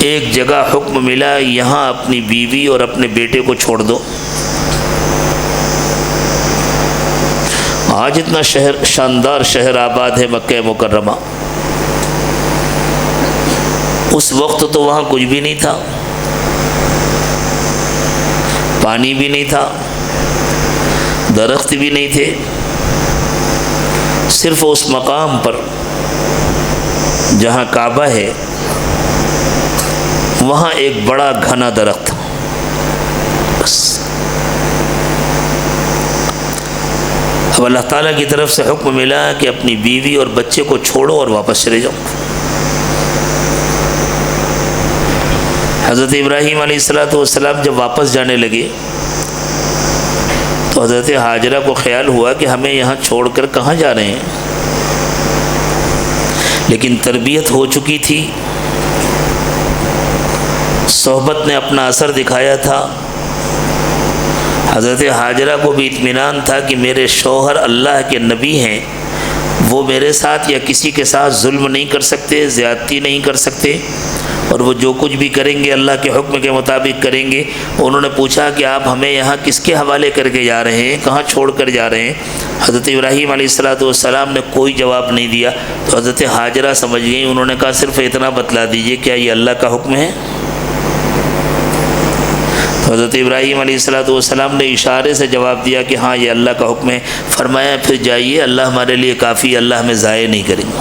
ایک جگہ حکم ملا یہاں اپنی بیوی اور اپنے بیٹے کو چھوڑ دو۔ آج اتنا شاندار شہر آباد ہے مکہ مکرمہ، اس وقت تو وہاں کچھ بھی نہیں تھا، پانی بھی نہیں تھا، درخت بھی نہیں تھے، صرف اس مقام پر جہاں کعبہ ہے وہاں ایک بڑا گھنا درخت تھا، بس۔ اب اللہ تعالیٰ کی طرف سے حکم ملا کہ اپنی بیوی اور بچے کو چھوڑو اور واپس چلے جاؤ۔ حضرت ابراہیم علیہ السلام جب واپس جانے لگے تو حضرت حاجرہ کو خیال ہوا کہ ہمیں یہاں چھوڑ کر کہاں جا رہے ہیں، لیکن تربیت ہو چکی تھی، صحبت نے اپنا اثر دکھایا تھا۔ حضرت حاجرہ کو بھی اطمینان تھا کہ میرے شوہر اللہ کے نبی ہیں، وہ میرے ساتھ یا کسی کے ساتھ ظلم نہیں کر سکتے، زیادتی نہیں کر سکتے، اور وہ جو کچھ بھی کریں گے اللہ کے حکم کے مطابق کریں گے۔ انہوں نے پوچھا کہ آپ ہمیں یہاں کس کے حوالے کر کے جا رہے ہیں، کہاں چھوڑ کر جا رہے ہیں؟ حضرت ابراہیم علیہ السلام نے کوئی جواب نہیں دیا، تو حضرت حاجرہ سمجھ گئیں، انہوں نے کہا صرف اتنا بتلا دیجئے کیا یہ اللہ کا حکم ہے؟ تو حضرت ابراہیم علیہ السلام نے اشارے سے جواب دیا کہ ہاں یہ اللہ کا حکم ہے۔ فرمایا پھر جائیے، اللہ ہمارے لیے کافی ہے، اللہ ہمیں ضائع نہیں کریں گے۔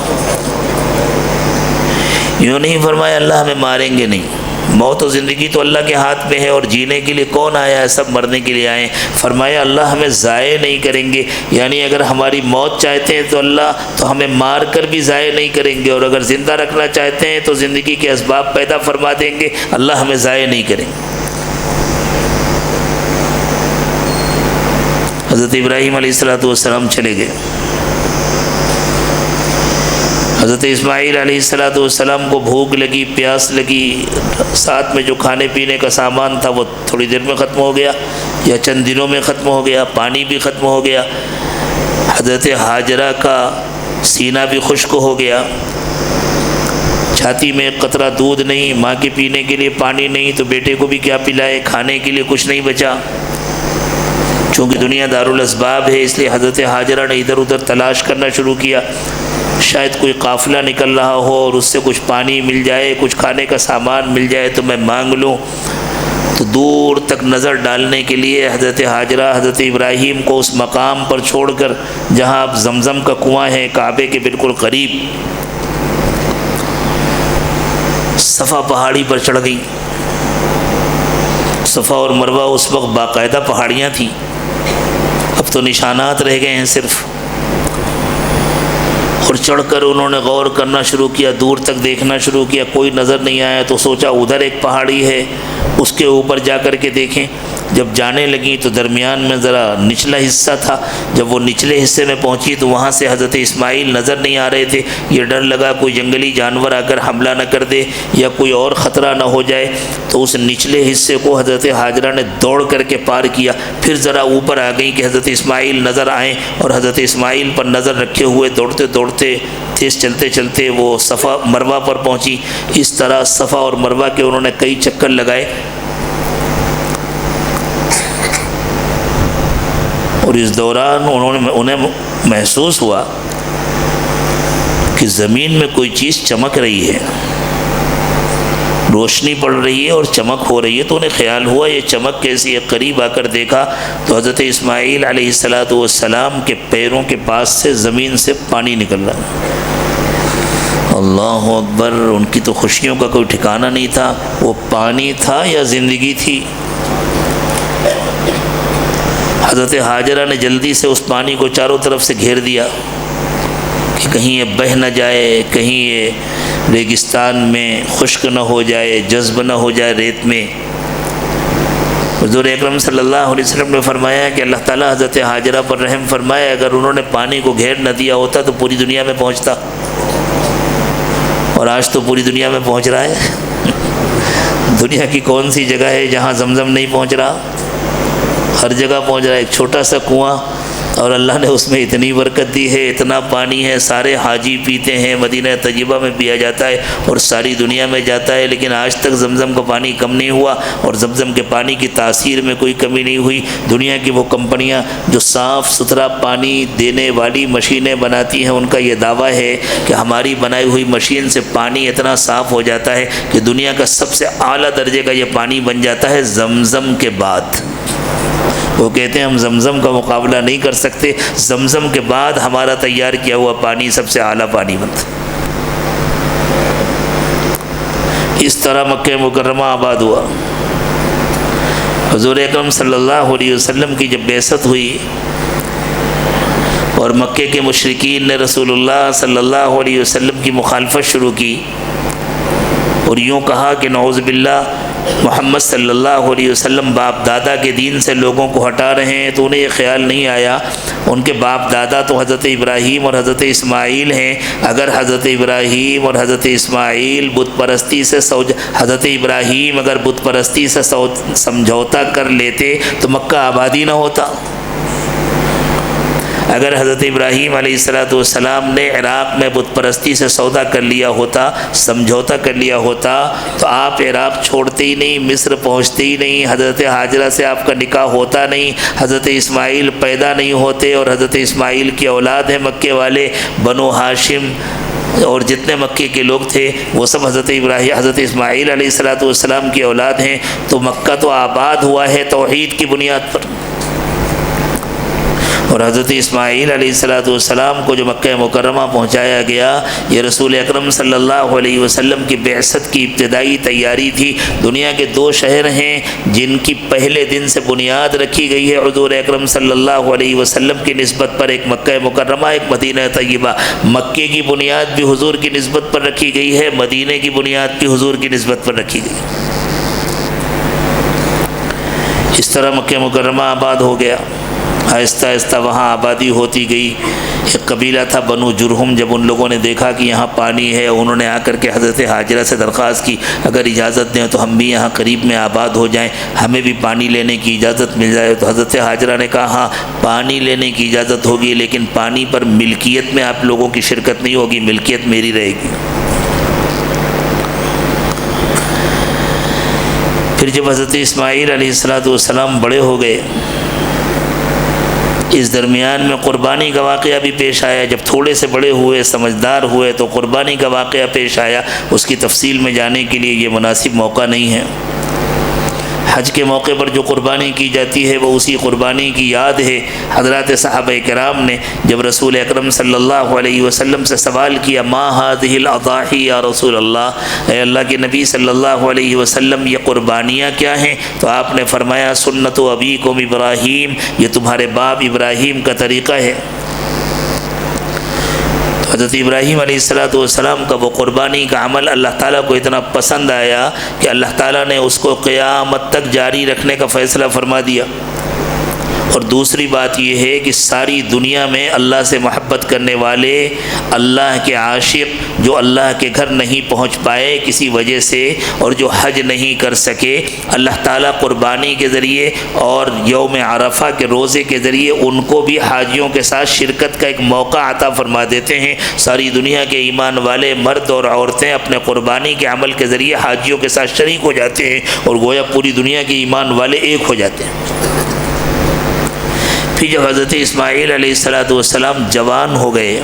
یوں نہیں فرمایا اللہ ہمیں ماریں گے، نہیں، موت و زندگی تو اللہ کے ہاتھ میں ہے، اور جینے کے لیے کون آیا ہے؟ سب مرنے کے لیے آئے ہیں۔ فرمایا اللہ ہمیں ضائع نہیں کریں گے، یعنی اگر ہماری موت چاہتے ہیں تو اللہ تو ہمیں مار کر بھی ضائع نہیں کریں گے، اور اگر زندہ رکھنا چاہتے ہیں تو زندگی کے اسباب پیدا فرما دیں گے، اللہ ہمیں ضائع نہیں کریں گے۔ حضرت ابراہیم علیہ السلام چلے گئے۔ حضرت اسماعیل علیہ السلام کو بھوک لگی، پیاس لگی، ساتھ میں جو کھانے پینے کا سامان تھا وہ تھوڑی دیر میں ختم ہو گیا یا چند دنوں میں ختم ہو گیا، پانی بھی ختم ہو گیا، حضرت حاجرہ کا سینہ بھی خشک ہو گیا، چھاتی میں قطرہ دودھ نہیں، ماں کے پینے کے لیے پانی نہیں، تو بیٹے کو بھی کیا پلائے، کھانے کے لیے کچھ نہیں بچا۔ چونکہ دنیا دارالاسباب ہے، اس لیے حضرت حاجرہ نے ادھر ادھر تلاش کرنا شروع کیا، شاید کوئی قافلہ نکل رہا ہو اور اس سے کچھ پانی مل جائے، کچھ کھانے کا سامان مل جائے تو میں مانگ لوں۔ تو دور تک نظر ڈالنے کے لیے حضرت حاجرہ حضرت ابراہیم کو اس مقام پر چھوڑ کر جہاں اب زمزم کا کنواں ہے، کعبے کے بالکل قریب، صفا پہاڑی پر چڑھ گئی۔ صفا اور مروہ اس وقت باقاعدہ پہاڑیاں تھیں، اب تو نشانات رہ گئے ہیں صرف، اور چڑھ کر انہوں نے غور کرنا شروع کیا، دور تک دیکھنا شروع کیا، کوئی نظر نہیں آیا، تو سوچا ادھر ایک پہاڑی ہے، اس کے اوپر جا کر کے دیکھیں۔ جب جانے لگیں تو درمیان میں ذرا نچلا حصہ تھا، جب وہ نچلے حصے میں پہنچی تو وہاں سے حضرت اسماعیل نظر نہیں آ رہے تھے۔ یہ ڈر لگا کوئی جنگلی جانور آ کر حملہ نہ کر دے یا کوئی اور خطرہ نہ ہو جائے، تو اس نچلے حصے کو حضرت حاجرہ نے دوڑ کر کے پار کیا، پھر ذرا اوپر آ گئی کہ حضرت اسماعیل نظر آئیں، اور حضرت اسماعیل پر نظر رکھے ہوئے دوڑتے دوڑتے تیز چلتے چلتے وہ صفا مروہ پر پہنچی۔ اس طرح صفا اور مروہ کے انہوں نے کئی چکر لگائے، اور اس دوران انہیں محسوس ہوا کہ زمین میں کوئی چیز چمک رہی ہے، روشنی پڑ رہی ہے اور چمک ہو رہی ہے، تو انہیں خیال ہوا یہ چمک کیسی ہے۔ قریب آ کر دیکھا تو حضرت اسماعیل علیہ السلام کے پیروں کے پاس سے زمین سے پانی نکل رہا۔ اللہ اکبر! ان کی تو خوشیوں کا کوئی ٹھکانہ نہیں تھا، وہ پانی تھا یا زندگی تھی؟ حضرت حاجرہ نے جلدی سے اس پانی کو چاروں طرف سے گھیر دیا کہ کہیں یہ بہہ نہ جائے، کہیں یہ ریگستان میں خشک نہ ہو جائے، جذب نہ ہو جائے ریت میں۔ حضور اکرم صلی اللہ علیہ وسلم نے فرمایا کہ اللہ تعالیٰ حضرت حاجرہ پر رحم فرمائے، اگر انہوں نے پانی کو گھیر نہ دیا ہوتا تو پوری دنیا میں پہنچتا، اور آج تو پوری دنیا میں پہنچ رہا ہے۔ دنیا کی کون سی جگہ ہے جہاں زمزم نہیں پہنچ رہا؟ ہر جگہ پہنچ رہا ہے۔ ایک چھوٹا سا کنواں اور اللہ نے اس میں اتنی برکت دی ہے، اتنا پانی ہے، سارے حاجی پیتے ہیں، مدینہ طیبہ میں پیا جاتا ہے اور ساری دنیا میں جاتا ہے، لیکن آج تک زمزم کا پانی کم نہیں ہوا اور زمزم کے پانی کی تاثیر میں کوئی کمی نہیں ہوئی۔ دنیا کی وہ کمپنیاں جو صاف ستھرا پانی دینے والی مشینیں بناتی ہیں، ان کا یہ دعویٰ ہے کہ ہماری بنائی ہوئی مشین سے پانی اتنا صاف ہو جاتا ہے کہ دنیا کا سب سے اعلیٰ درجے کا یہ پانی بن جاتا ہے زمزم کے بعد۔ وہ کہتے ہیں ہم زمزم کا مقابلہ نہیں کر سکتے، زمزم کے بعد ہمارا تیار کیا ہوا پانی سب سے اعلیٰ پانی بنتا۔ اس طرح مکہ مکرمہ آباد ہوا۔ حضور اکرم صلی اللہ علیہ وسلم کی جب بعثت ہوئی اور مکے کے مشرکین نے رسول اللہ صلی اللہ علیہ وسلم کی مخالفت شروع کی اور یوں کہا کہ نعوذ باللہ محمد صلی اللہ علیہ وسلم باپ دادا کے دین سے لوگوں کو ہٹا رہے ہیں، تو انہیں یہ خیال نہیں آیا ان کے باپ دادا تو حضرت ابراہیم اور حضرت اسماعیل ہیں، اگر حضرت ابراہیم اور حضرت اسماعیل بت پرستی سے حضرت ابراہیم اگر بت پرستی سے سمجھوتا کر لیتے تو مکہ آبادی نہ ہوتا۔ اگر حضرت ابراہیم علیہ السلام نے عراق میں بت پرستی سے سودا کر لیا ہوتا، سمجھوتا کر لیا ہوتا، تو آپ عراق چھوڑتے ہی نہیں، مصر پہنچتے ہی نہیں، حضرت حاجرہ سے آپ کا نکاح ہوتا نہیں، حضرت اسماعیل پیدا نہیں ہوتے، اور حضرت اسماعیل کی اولاد ہیں مکے والے بنو ہاشم، اور جتنے مکے کے لوگ تھے وہ سب حضرت اسماعیل علیہ السلام کی اولاد ہیں۔ تو مکہ تو آباد ہوا ہے توحید کی بنیاد پر، اور حضرت اسماعیل علیہ السلام کو جو مکہ مکرمہ پہنچایا گیا، یہ رسول اکرم صلی اللہ علیہ وسلم کی بعثت کی ابتدائی تیاری تھی۔ دنیا کے دو شہر ہیں جن کی پہلے دن سے بنیاد رکھی گئی ہے حضور اکرم صلی اللہ علیہ وسلم کی نسبت پر، ایک مکہ مکرمہ، ایک مدینہ طیبہ۔ مکے کی بنیاد بھی حضور کی نسبت پر رکھی گئی ہے، مدینہ کی بنیاد بھی حضور کی نسبت پر رکھی گئی۔ اس طرح مکہ مکرمہ آباد ہو گیا، آہستہ آہستہ وہاں آبادی ہوتی گئی۔ ایک قبیلہ تھا بنو جرہم، جب ان لوگوں نے دیکھا کہ یہاں پانی ہے، انہوں نے آ کر کے حضرت حاجرہ سے درخواست کی اگر اجازت دیں تو ہم بھی یہاں قریب میں آباد ہو جائیں، ہمیں بھی پانی لینے کی اجازت مل جائے۔ تو حضرت حاجرہ نے کہا ہاں پانی لینے کی اجازت ہوگی، لیکن پانی پر ملکیت میں آپ لوگوں کی شرکت نہیں ہوگی، ملکیت میری رہے گی۔ پھر جب حضرت اسماعیل علیہ السلام بڑے ہو گئے، اس درمیان میں قربانی کا واقعہ بھی پیش آیا۔ جب تھوڑے سے بڑے ہوئے، سمجھدار ہوئے، تو قربانی کا واقعہ پیش آیا۔ اس کی تفصیل میں جانے کے لیے یہ مناسب موقع نہیں ہے۔ حج کے موقع پر جو قربانی کی جاتی ہے وہ اسی قربانی کی یاد ہے۔ حضرات صحابہ کرام نے جب رسول اکرم صلی اللہ علیہ وسلم سے سوال کیا ما هذه الاضاحی یا رسول اللہ، اے اللہ کے نبی صلی اللہ علیہ وسلم یہ قربانیاں کیا ہیں؟ تو آپ نے فرمایا سنت ابیکم ابراہیم، یہ تمہارے باپ ابراہیم کا طریقہ ہے۔ حضرت ابراہیم علیہ السلام کا وہ قربانی کا عمل اللہ تعالیٰ کو اتنا پسند آیا کہ اللہ تعالیٰ نے اس کو قیامت تک جاری رکھنے کا فیصلہ فرما دیا۔ اور دوسری بات یہ ہے کہ ساری دنیا میں اللہ سے محبت کرنے والے، اللہ کے عاشق جو اللہ کے گھر نہیں پہنچ پائے کسی وجہ سے اور جو حج نہیں کر سکے، اللہ تعالیٰ قربانی کے ذریعے اور یوم عرفہ کے روزے کے ذریعے ان کو بھی حاجیوں کے ساتھ شرکت کا ایک موقع عطا فرما دیتے ہیں۔ ساری دنیا کے ایمان والے مرد اور عورتیں اپنے قربانی کے عمل کے ذریعے حاجیوں کے ساتھ شریک ہو جاتے ہیں اور گویا پوری دنیا کے ایمان والے ایک ہو جاتے ہیں۔ پھر جب حضرت اسماعیل علیہ السلام جوان ہو گئے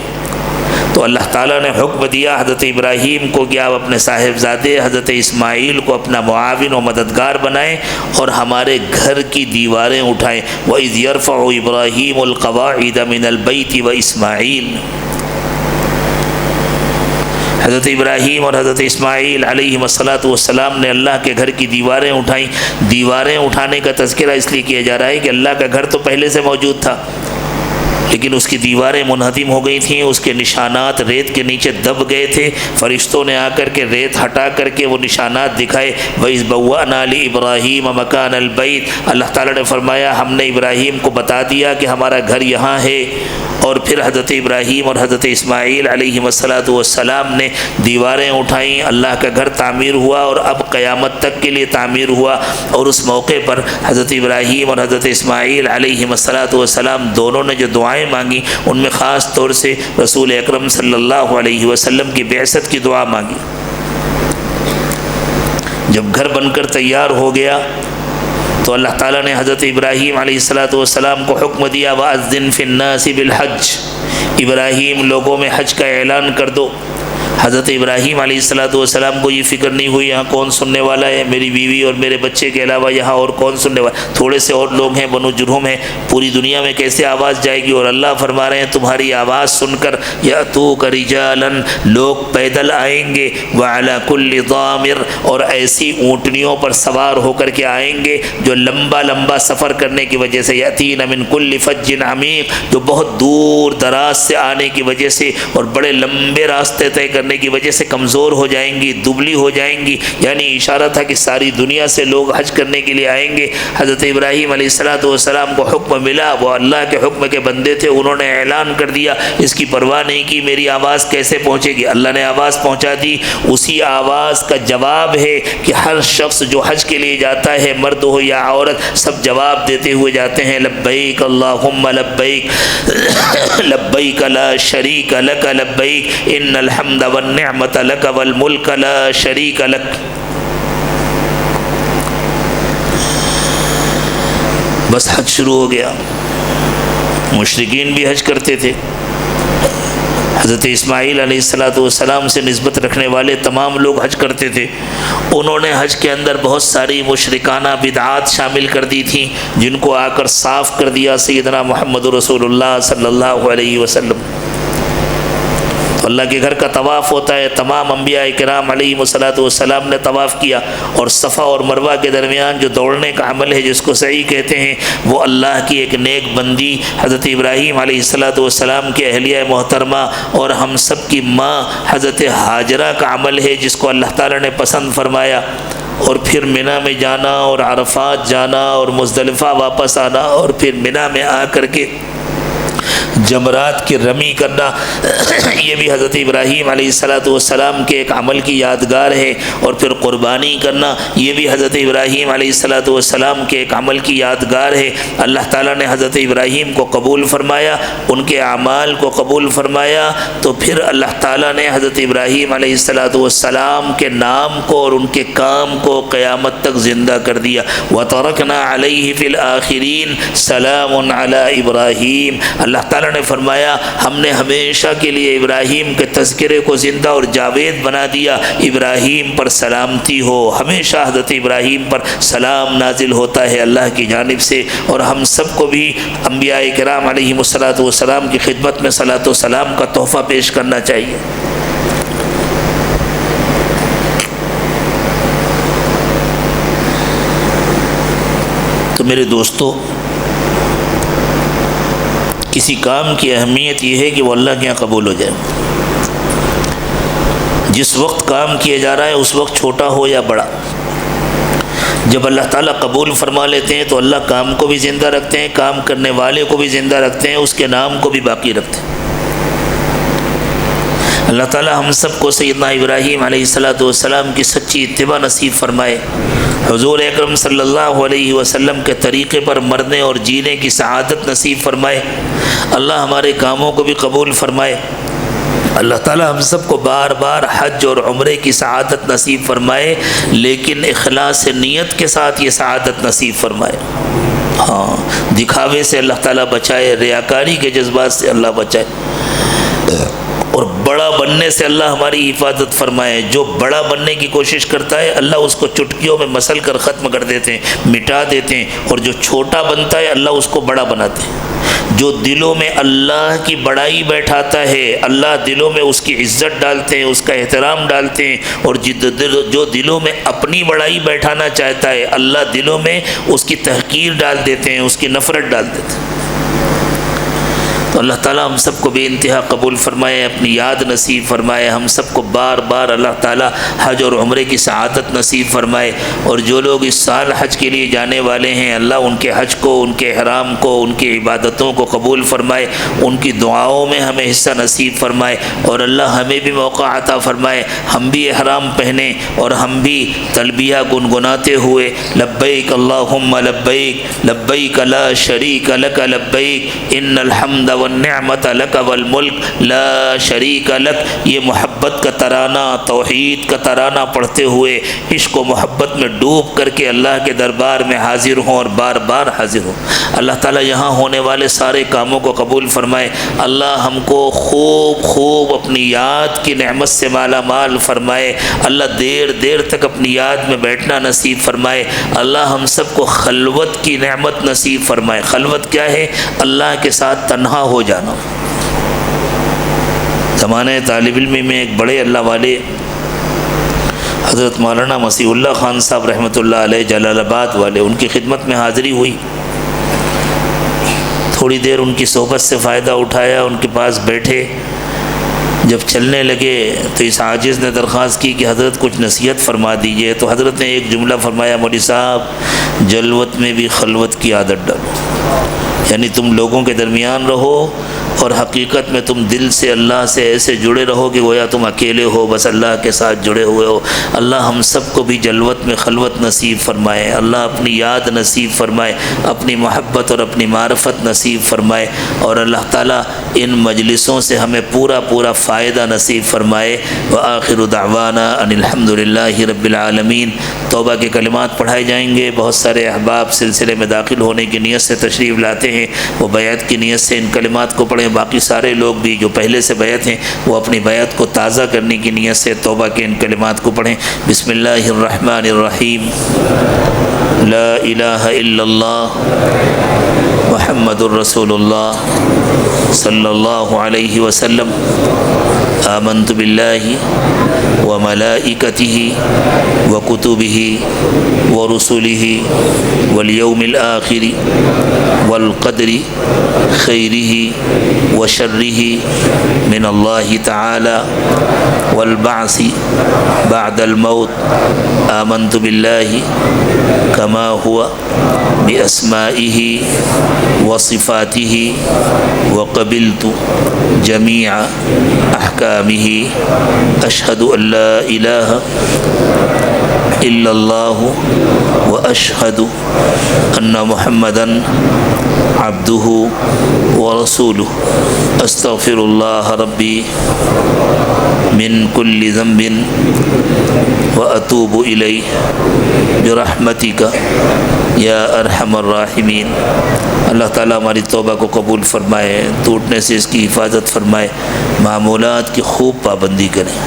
تو اللہ تعالیٰ نے حکم دیا حضرت ابراہیم کو کہ آپ اپنے صاحبزادے حضرت اسماعیل کو اپنا معاون و مددگار بنائیں اور ہمارے گھر کی دیواریں اٹھائیں۔ وَإِذْ يَرْفَعُ إِبْرَاهِيمُ الْقَوَاعِدَ مِنَ الْبَيْتِ وَإِسْمَاعِيلُ۔ حضرت ابراہیم اور حضرت اسماعیل علیہ السلام نے اللہ کے گھر کی دیواریں اٹھائیں۔ دیواریں اٹھانے کا تذکرہ اس لیے کیا جا رہا ہے کہ اللہ کا گھر تو پہلے سے موجود تھا، لیکن اس کی دیواریں منہدم ہو گئی تھیں، اس کے نشانات ریت کے نیچے دب گئے تھے۔ فرشتوں نے آ کر کے ریت ہٹا کر کے وہ نشانات دکھائے۔ وَإِذْ بَوَّأْنَا لِإِبْرَاهِيمَ مَكَانَ الْبَيْتِ، اللہ تعالیٰ نے فرمایا ہم نے ابراہیم کو بتا دیا کہ ہمارا گھر یہاں ہے۔ اور پھر حضرت ابراہیم اور حضرت اسماعیل علیہ السلام نے دیواریں اٹھائیں، اللہ کا گھر تعمیر ہوا اور اب قیامت تک کے لیے تعمیر ہوا۔ اور اس موقع پر حضرت ابراہیم اور حضرت اسماعیل علیہ السلام دونوں نے جو دعائیں مانگی، ان میں خاص طور سے رسول اکرم صلی اللہ علیہ وسلم کی بعثت کی دعا مانگی۔ جب گھر بن کر تیار ہو گیا تو اللہ تعالیٰ نے حضرت ابراہیم علیہ السلام کو حکم دیا وَأَذِّن فِي النَّاسِ بِالْحَجِّ، ابراہیم لوگوں میں حج کا اعلان کر دو۔ حضرت ابراہیم علیہ السلام کو یہ فکر نہیں ہوئی یہاں کون سننے والا ہے، میری بیوی اور میرے بچے کے علاوہ یہاں اور کون سننے والا، تھوڑے سے اور لوگ ہیں، بنو جرہم ہیں، پوری دنیا میں کیسے آواز جائے گی؟ اور اللہ فرما رہے ہیں تمہاری آواز سن کر یأتوک رجالا، لوگ پیدل آئیں گے، وعلی کل ضامر، اور ایسی اونٹنیوں پر سوار ہو کر کے آئیں گے جو لمبا لمبا سفر کرنے کی وجہ سے، یأتین من کل فج عمیق، جو بہت دور دراز سے آنے کی وجہ سے اور بڑے لمبے راستے طے کرنے کی وجہ سے کمزور ہو جائیں گی، دبلی ہو جائیں گی، یعنی اشارہ تھا کہ ساری دنیا سے لوگ حج کرنے کے لیے آئیں گے۔ حضرت ابراہیم علیہ السلام کو حکم ملا، وہ اللہ کے حکم کے بندے تھے، انہوں نے اعلان کر دیا، اس کی پرواہ نہیں کی میری آواز کیسے پہنچے گی، اللہ نے آواز پہنچا دی۔ اسی آواز کا جواب ہے کہ ہر شخص جو حج کے لیے جاتا ہے، مرد ہو یا عورت، سب جواب دیتے ہوئے جاتے ہیں لبیک اللہم لبیک لبیک لا شریک لک لبیک ان الحمد والنعمت لک والملک لا شریک لک۔ بس حج شروع ہو گیا۔ مشرکین بھی حج کرتے تھے، حضرت اسماعیل علیہ السلام سے نسبت رکھنے والے تمام لوگ حج کرتے تھے۔ انہوں نے حج کے اندر بہت ساری مشرکانہ بدعات شامل کر دی تھیں، جن کو آ کر صاف کر دیا سیدنا محمد رسول اللہ صلی اللہ علیہ وسلم۔ تو اللہ کے گھر کا طواف ہوتا ہے، تمام انبیاء کرام علیہ السلام نے طواف کیا، اور صفا اور مروہ کے درمیان جو دوڑنے کا عمل ہے جس کو سعی کہتے ہیں، وہ اللہ کی ایک نیک بندی حضرت ابراہیم علیہ السلام کی اہلیہ محترمہ اور ہم سب کی ماں حضرت ہاجرہ کا عمل ہے، جس کو اللہ تعالیٰ نے پسند فرمایا۔ اور پھر منی میں جانا اور عرفات جانا اور مزدلفہ واپس آنا، اور پھر منی میں آ کر کے جمرات کی رمی کرنا، یہ بھی حضرت ابراہیم علیہ السلام کے ایک عمل کی یادگار ہے۔ اور پھر قربانی کرنا، یہ بھی حضرت ابراہیم علیہ السلام کے ایک عمل کی یادگار ہے۔ اللہ تعالیٰ نے حضرت ابراہیم کو قبول فرمایا، ان کے اعمال کو قبول فرمایا، تو پھر اللہ تعالیٰ نے حضرت ابراہیم علیہ السلام کے نام کو اور ان کے کام کو قیامت تک زندہ کر دیا۔ وَتَرَكْنَا عَلَيْهِ فِي الْآخِرِينَ سَلَامٌ عَلَىٰ إِبْرَاهِيمَ، اللہ تعالیٰ نے فرمایا ہم نے ہمیشہ کے لیے ابراہیم کے تذکرے کو زندہ اور جاوید بنا دیا، ابراہیم پر سلامتی ہو، ہمیشہ حضرت ابراہیم پر سلام نازل ہوتا ہے اللہ کی جانب سے۔ اور ہم سب کو بھی انبیاء کرام علیہ السلام کی خدمت میں صلاۃ و سلام کا تحفہ پیش کرنا چاہیے۔ تو میرے دوستو، کسی کام کی اہمیت یہ ہے کہ وہ اللہ کے یہاں قبول ہو جائے۔ جس وقت کام کیا جا رہا ہے اس وقت چھوٹا ہو یا بڑا، جب اللہ تعالیٰ قبول فرما لیتے ہیں تو اللہ کام کو بھی زندہ رکھتے ہیں، کام کرنے والے کو بھی زندہ رکھتے ہیں، اس کے نام کو بھی باقی رکھتے ہیں۔ اللہ تعالیٰ ہم سب کو سیدنا ابراہیم علیہ السلام کی سچی اتباع نصیب فرمائے، حضور اکرم صلی اللہ علیہ وسلم کے طریقے پر مرنے اور جینے کی سعادت نصیب فرمائے۔ اللہ ہمارے کاموں کو بھی قبول فرمائے۔ اللہ تعالیٰ ہم سب کو بار بار حج اور عمرے کی سعادت نصیب فرمائے، لیکن اخلاص نیت کے ساتھ یہ سعادت نصیب فرمائے۔ ہاں، دکھاوے سے اللہ تعالیٰ بچائے، ریاکاری کے جذبات سے اللہ بچائے، اور بڑا بڑا بننے سے اللہ ہماری حفاظت فرمائے۔ جو بڑا بننے کی کوشش کرتا ہے اللہ اس کو چٹکیوں میں مسل کر ختم کر دیتے ہیں، مٹا دیتے ہیں، اور جو چھوٹا بنتا ہے اللہ اس کو بڑا بناتے ہیں۔ جو دلوں میں اللہ کی بڑائی بیٹھاتا ہے اللہ دلوں میں اس کی عزت ڈالتے ہیں، اس کا احترام ڈالتے ہیں، اور جو دلوں میں اپنی بڑائی بیٹھانا چاہتا ہے اللہ دلوں میں اس کی تحقیر ڈال دیتے ہیں، اس کی نفرت ڈال دیتے ہیں۔ تو اللہ تعالیٰ ہم سب کو بے انتہا قبول فرمائے، اپنی یاد نصیب فرمائے، ہم سب کو بار بار اللہ تعالیٰ حج اور عمرے کی سعادت نصیب فرمائے، اور جو لوگ اس سال حج کے لیے جانے والے ہیں اللہ ان کے حج کو، ان کے احرام کو، ان کی عبادتوں کو قبول فرمائے، ان کی دعاؤں میں ہمیں حصہ نصیب فرمائے، اور اللہ ہمیں بھی موقع عطا فرمائے ہم بھی احرام پہنیں اور ہم بھی تلبیہ گنگناتے ہوئے لبیک اللہم لبیک لبیک لا شریک لک لبیک ان الحمد والنعمت لک والملک لا شریک لک، یہ محبت کا ترانہ، توحید کا ترانہ پڑھتے ہوئے عشق و محبت میں ڈوب کر کے اللہ کے دربار میں حاضر ہوں اور بار بار حاضر ہوں۔ اللہ تعالیٰ یہاں ہونے والے سارے کاموں کو قبول فرمائے، اللہ ہم کو خوب خوب اپنی یاد کی نعمت سے مالا مال فرمائے، اللہ دیر دیر تک اپنی یاد میں بیٹھنا نصیب فرمائے، اللہ ہم سب کو خلوت کی نعمت نصیب فرمائے۔ خلوت کیا ہے؟ اللہ کے ساتھ تنہا ہو جانا۔ زمانہ طالب علمی میں ایک بڑے اللہ والے حضرت مولانا مسیح اللہ خان صاحب رحمۃ اللہ علیہ جلال آباد والے، ان کی خدمت میں حاضری ہوئی، تھوڑی دیر ان کی صحبت سے فائدہ اٹھایا، ان کے پاس بیٹھے، جب چلنے لگے تو اس عاجز نے درخواست کی کہ حضرت کچھ نصیحت فرما دیجئے، تو حضرت نے ایک جملہ فرمایا، مولوی صاحب جلوت میں بھی خلوت کی عادت ڈالو، یعنی تم لوگوں کے درمیان رہو اور حقیقت میں تم دل سے اللہ سے ایسے جڑے رہو کہ گویا تم اکیلے ہو، بس اللہ کے ساتھ جڑے ہوئے ہو۔ اللہ ہم سب کو بھی جلوت میں خلوت نصیب فرمائے، اللہ اپنی یاد نصیب فرمائے، اپنی محبت اور اپنی معرفت نصیب فرمائے، اور اللہ تعالیٰ ان مجلسوں سے ہمیں پورا پورا فائدہ نصیب فرمائے۔ وآخر دعوانا ان الحمد للہ رب العالمین۔ توبہ کے کلمات پڑھائے جائیں گے، بہت سارے احباب سلسلے میں داخل ہونے کی نیت سے تشریف لاتے ہیں، وہ بیعت کی نیت سے ان کلمات کو پڑھیں، باقی سارے لوگ بھی جو پہلے سے بیعت ہیں وہ اپنی بیعت کو تازہ کرنے کی نیت سے توبہ کے ان کلمات کو پڑھیں۔ بسم اللہ الرحمن الرحیم، لا الہ الا اللہ محمد الرسول اللہ صلی اللہ علیہ وسلم، آمنت باللہ وملائکتہ وکتبہ ورسلہ والیوم الآخر والقدر خیرہ وشرہ من اللہ تعالی والبعث بعد الموت، آمنت باللہ کما ہوا باسمائہ وصفاتہ وقبلت جمیع احکامہ، اشہد ان لا الہ الا اللہ واشہد ان محمدا عبدہ ورسولہ، استغفر اللہ ربی من کل ذنب واتوب الیہ برحمتک یا ارحم الراحمین۔ اللہ تعالیٰ ہماری توبہ کو قبول فرمائے، ٹوٹنے سے اس کی حفاظت فرمائے، معمولات کی خوب پابندی کریں،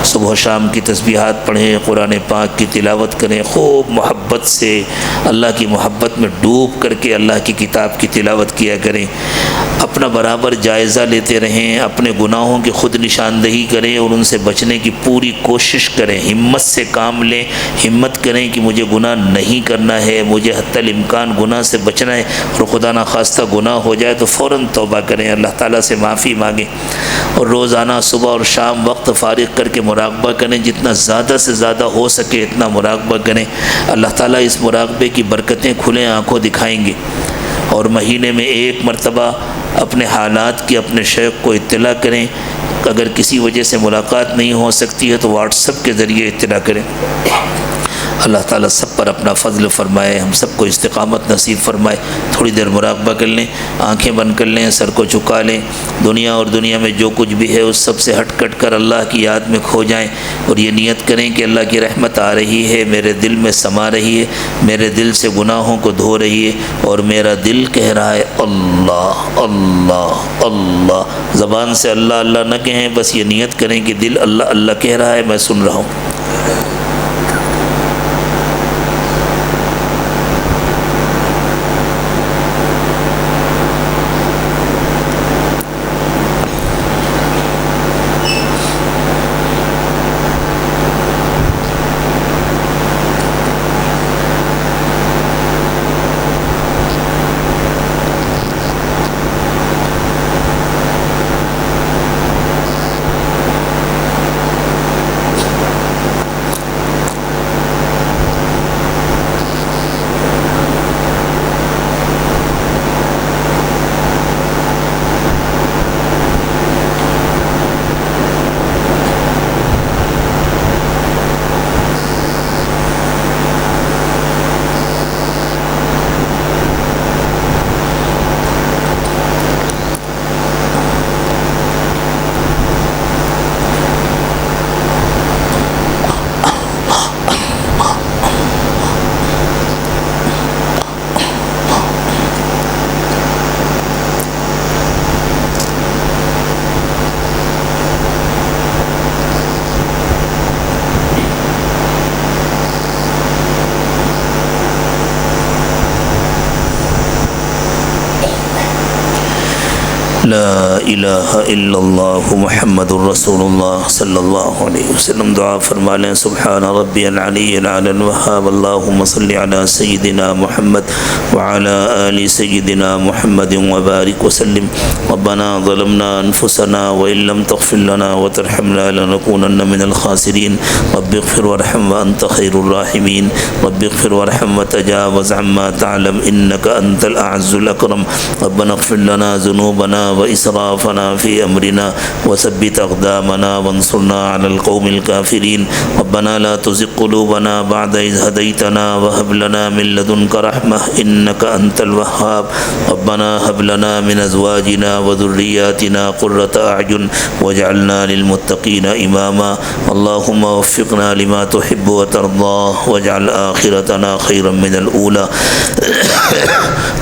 صبح و شام کی تسبیحات پڑھیں، قرآن پاک کی تلاوت کریں، خوب محبت سے اللہ کی محبت میں ڈوب کر کے اللہ کی کتاب کی تلاوت کیا کریں، اپنا برابر جائزہ لیتے رہیں، اپنے گناہوں کی خود نشاندہی کریں اور ان سے بچنے کی پوری کوشش کریں، ہمت سے کام لیں، ہمت کریں کہ مجھے گناہ نہیں کرنا ہے، مجھے حتی الامکان گناہ سے بچنا ہے، اور خدا نخواستہ گناہ ہو جائے تو فوراً توبہ کریں، اللہ تعالیٰ سے معافی مانگیں، اور روزانہ صبح اور شام وقت فارغ کر کے مراقبہ کریں، جتنا زیادہ سے زیادہ ہو سکے اتنا مراقبہ کریں، اللہ تعالیٰ اس مراقبے کی برکتیں کھلے آنکھوں دکھائیں گے، اور مہینے میں ایک مرتبہ اپنے حالات کی اپنے شیخ کو اطلاع کریں، اگر کسی وجہ سے ملاقات نہیں ہو سکتی ہے تو واٹس ایپ کے ذریعے اطلاع کریں۔ اللہ تعالیٰ سب پر اپنا فضل فرمائے، ہم سب کو استقامت نصیب فرمائے۔ تھوڑی دیر مراقبہ کر لیں، آنکھیں بند کر لیں، سر کو جھکا لیں، دنیا اور دنیا میں جو کچھ بھی ہے اس سب سے ہٹ کٹ کر اللہ کی یاد میں کھو جائیں، اور یہ نیت کریں کہ اللہ کی رحمت آ رہی ہے، میرے دل میں سما رہی ہے، میرے دل سے گناہوں کو دھو رہی ہے، اور میرا دل کہہ رہا ہے اللہ اللہ اللہ۔ زبان سے اللہ اللہ نہ کہیں، بس یہ نیت کریں کہ دل اللہ اللہ کہہ رہا ہے، میں سن رہا ہوں۔ لا الہ الا اللہ محمد الرسول اللہ صلی اللہ علیہ وسلم۔ دعا فرما لیں۔ سبحان ربی العلی العلی الوہاب، اللہم صلی علی سیدنا محمد وعلی آل سیدنا محمد وبارک وسلم۔ ربنا ظلمنا انفسنا وإن لم تغفر لنا وترحمنا لنكونن من الخاسرین۔ رب اغفر وارحم وانت خیر الراحمین۔ رب اغفر وارحم وتجاوز عما تعلم انك انت الاعز الاکرم۔ ربنا اغفر لنا ذنوبنا وإسرافنا في أمرنا وثبت أقدامنا وانصرنا على القوم الكافرين۔ ربنا لا تزغ قلوبنا بعد إذ هديتنا وهب لنا من لدنك رحمة إنك أنت الوهاب۔ ربنا هب لنا من أزواجنا وذرياتنا قرة أعين واجعلنا للمتقين إماما۔ اللهم وفقنا لما تحب وترضى واجعل آخرتنا خيرا من الأولى۔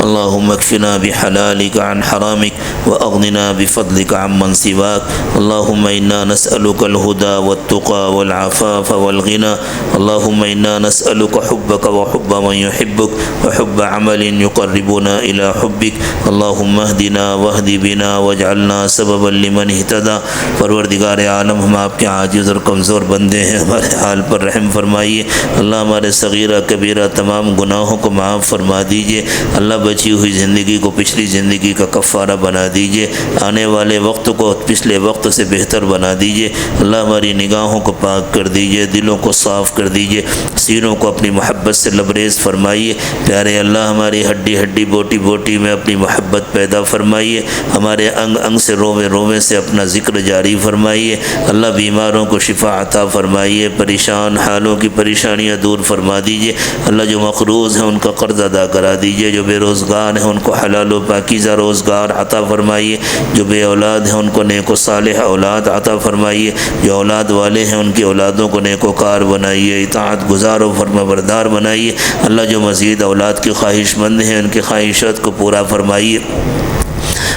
اللهم اكفنا بحلالك عن حرامك وأغننا بفضلك عمن سواك۔ اللهم إنا نسألك الهدى والتقى والعفاف والغنى۔ اللهم إنا نسألك حبك وحب من يحبك وحب عمل يقربنا إلى حبك۔ اللهم اهدنا واهد بنا واجعلنا سببا لمن اهتدى۔ پروردگار عالم، ہم آپ کے عاجز اور کمزور بندے ہیں، ہمارے حال پر رحم فرمائیے۔ اللہ ہمارے صغیرہ کبیرہ تمام گناہوں کو معاف فرما دیجیے۔ اللہ بچی ہوئی زندگی کو پچھلی زندگی کا کفارہ بنا دیجیے، آنے والے وقت کو پچھلے وقت سے بہتر بنا دیجیے۔ اللہ ہماری نگاہوں کو پاک کر دیجیے، دلوں کو صاف کر دیجیے، سینوں کو اپنی محبت سے لبریز فرمائیے۔ پیارے اللہ، ہماری ہڈی ہڈی بوٹی بوٹی میں اپنی محبت پیدا فرمائیے، ہمارے انگ انگ سے رووے رووے سے اپنا ذکر جاری فرمائیے۔ اللہ بیماروں کو شفا عطا فرمائیے، پریشان حالوں کی پریشانیاں دور فرما دیجیے۔ اللہ جو مقروض ہیں ان کا قرض ادا کرا دیجیے، جو بے روزگار ہیں ان کو حلال و پاکیزہ روزگار عطا فرمائیے، جو بے اولاد ہیں ان کو نیک و صالح اولاد عطا فرمائیے، جو اولاد والے ہیں ان کی اولادوں کو نیک و کار بنائیے، اطاعت گزار و فرما بردار بنائیے۔ اللہ جو مزید اولاد کی خواہش مند ہیں ان کی خواہشات کو پورا فرمائیے۔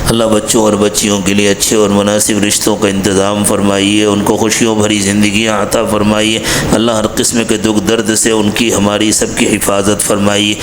اللہ بچوں اور بچیوں کے لیے اچھے اور مناسب رشتوں کا انتظام فرمائیے، ان کو خوشیوں بھری زندگیاں عطا فرمائیے۔ اللہ ہر قسم کے دکھ درد سے ان کی ہماری سب کی حفاظت فرمائیے۔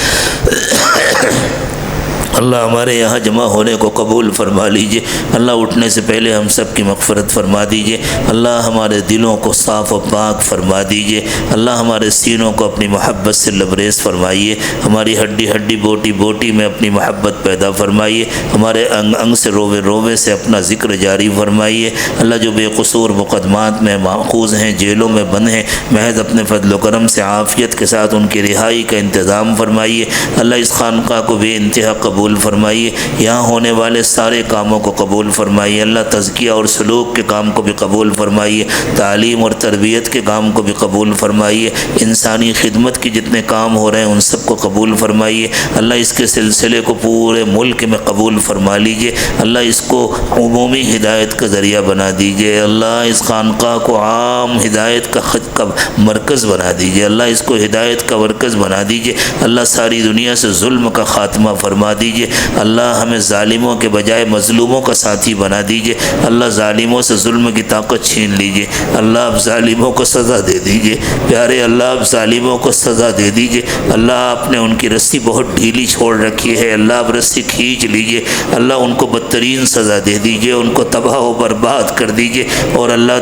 اللہ ہمارے یہاں جمع ہونے کو قبول فرما لیجئے۔ اللہ اٹھنے سے پہلے ہم سب کی مغفرت فرما دیجئے۔ اللہ ہمارے دلوں کو صاف و پاک فرما دیجئے۔ اللہ ہمارے سینوں کو اپنی محبت سے لبریز فرمائیے، ہماری ہڈی ہڈی بوٹی بوٹی میں اپنی محبت پیدا فرمائیے، ہمارے انگ انگ سے رووے رووے سے اپنا ذکر جاری فرمائیے۔ اللہ جو بے قصور مقدمات میں ماخوذ ہیں، جیلوں میں بند ہیں، محض اپنے فضل و کرم سے عافیت کے ساتھ ان کی رہائی کا انتظام فرمائیے۔ اللہ اس خانقاہ کو بے انتہا قبول قبول فرمائیے، یہاں ہونے والے سارے کاموں کو قبول فرمائیے اللہ، تزکیہ اور سلوک کے کام کو بھی قبول فرمائیے، تعلیم اور تربیت کے کام کو بھی قبول فرمائیے، انسانی خدمت کے جتنے کام ہو رہے ہیں ان سب کو قبول فرمائیے اللہ، اس کے سلسلے کو پورے ملک میں قبول فرما لیجئے اللہ، اس کو عمومی ہدایت کا ذریعہ بنا دیجئے اللہ، اس خانقاہ کو عام ہدایت کا مرکز بنا دیجئے اللہ، اس کو ہدایت کا مرکز بنا دیجئے اللہ، ساری دنیا سے ظلم کا خاتمہ فرما دیجئے اللہ، ہمیں ظالموں کے بجائے مظلوموں کا ساتھی بنا دیجئے اللہ، ظالموں سے ظلم کی طاقت چھین لیجئے اللہ، اب ظالموں کو سزا دے دیجئے پیارے اللہ، اب ظالموں کو سزا دے دیجئے اللہ، آپ نے ان کی رسی بہت ڈھیلی چھوڑ رکھی ہے اللہ، اب رسی کھینچ لیجئے اللہ، ان کو بدترین سزا دے دیجئے، ان کو تباہ و برباد کر دیجئے اور اللہ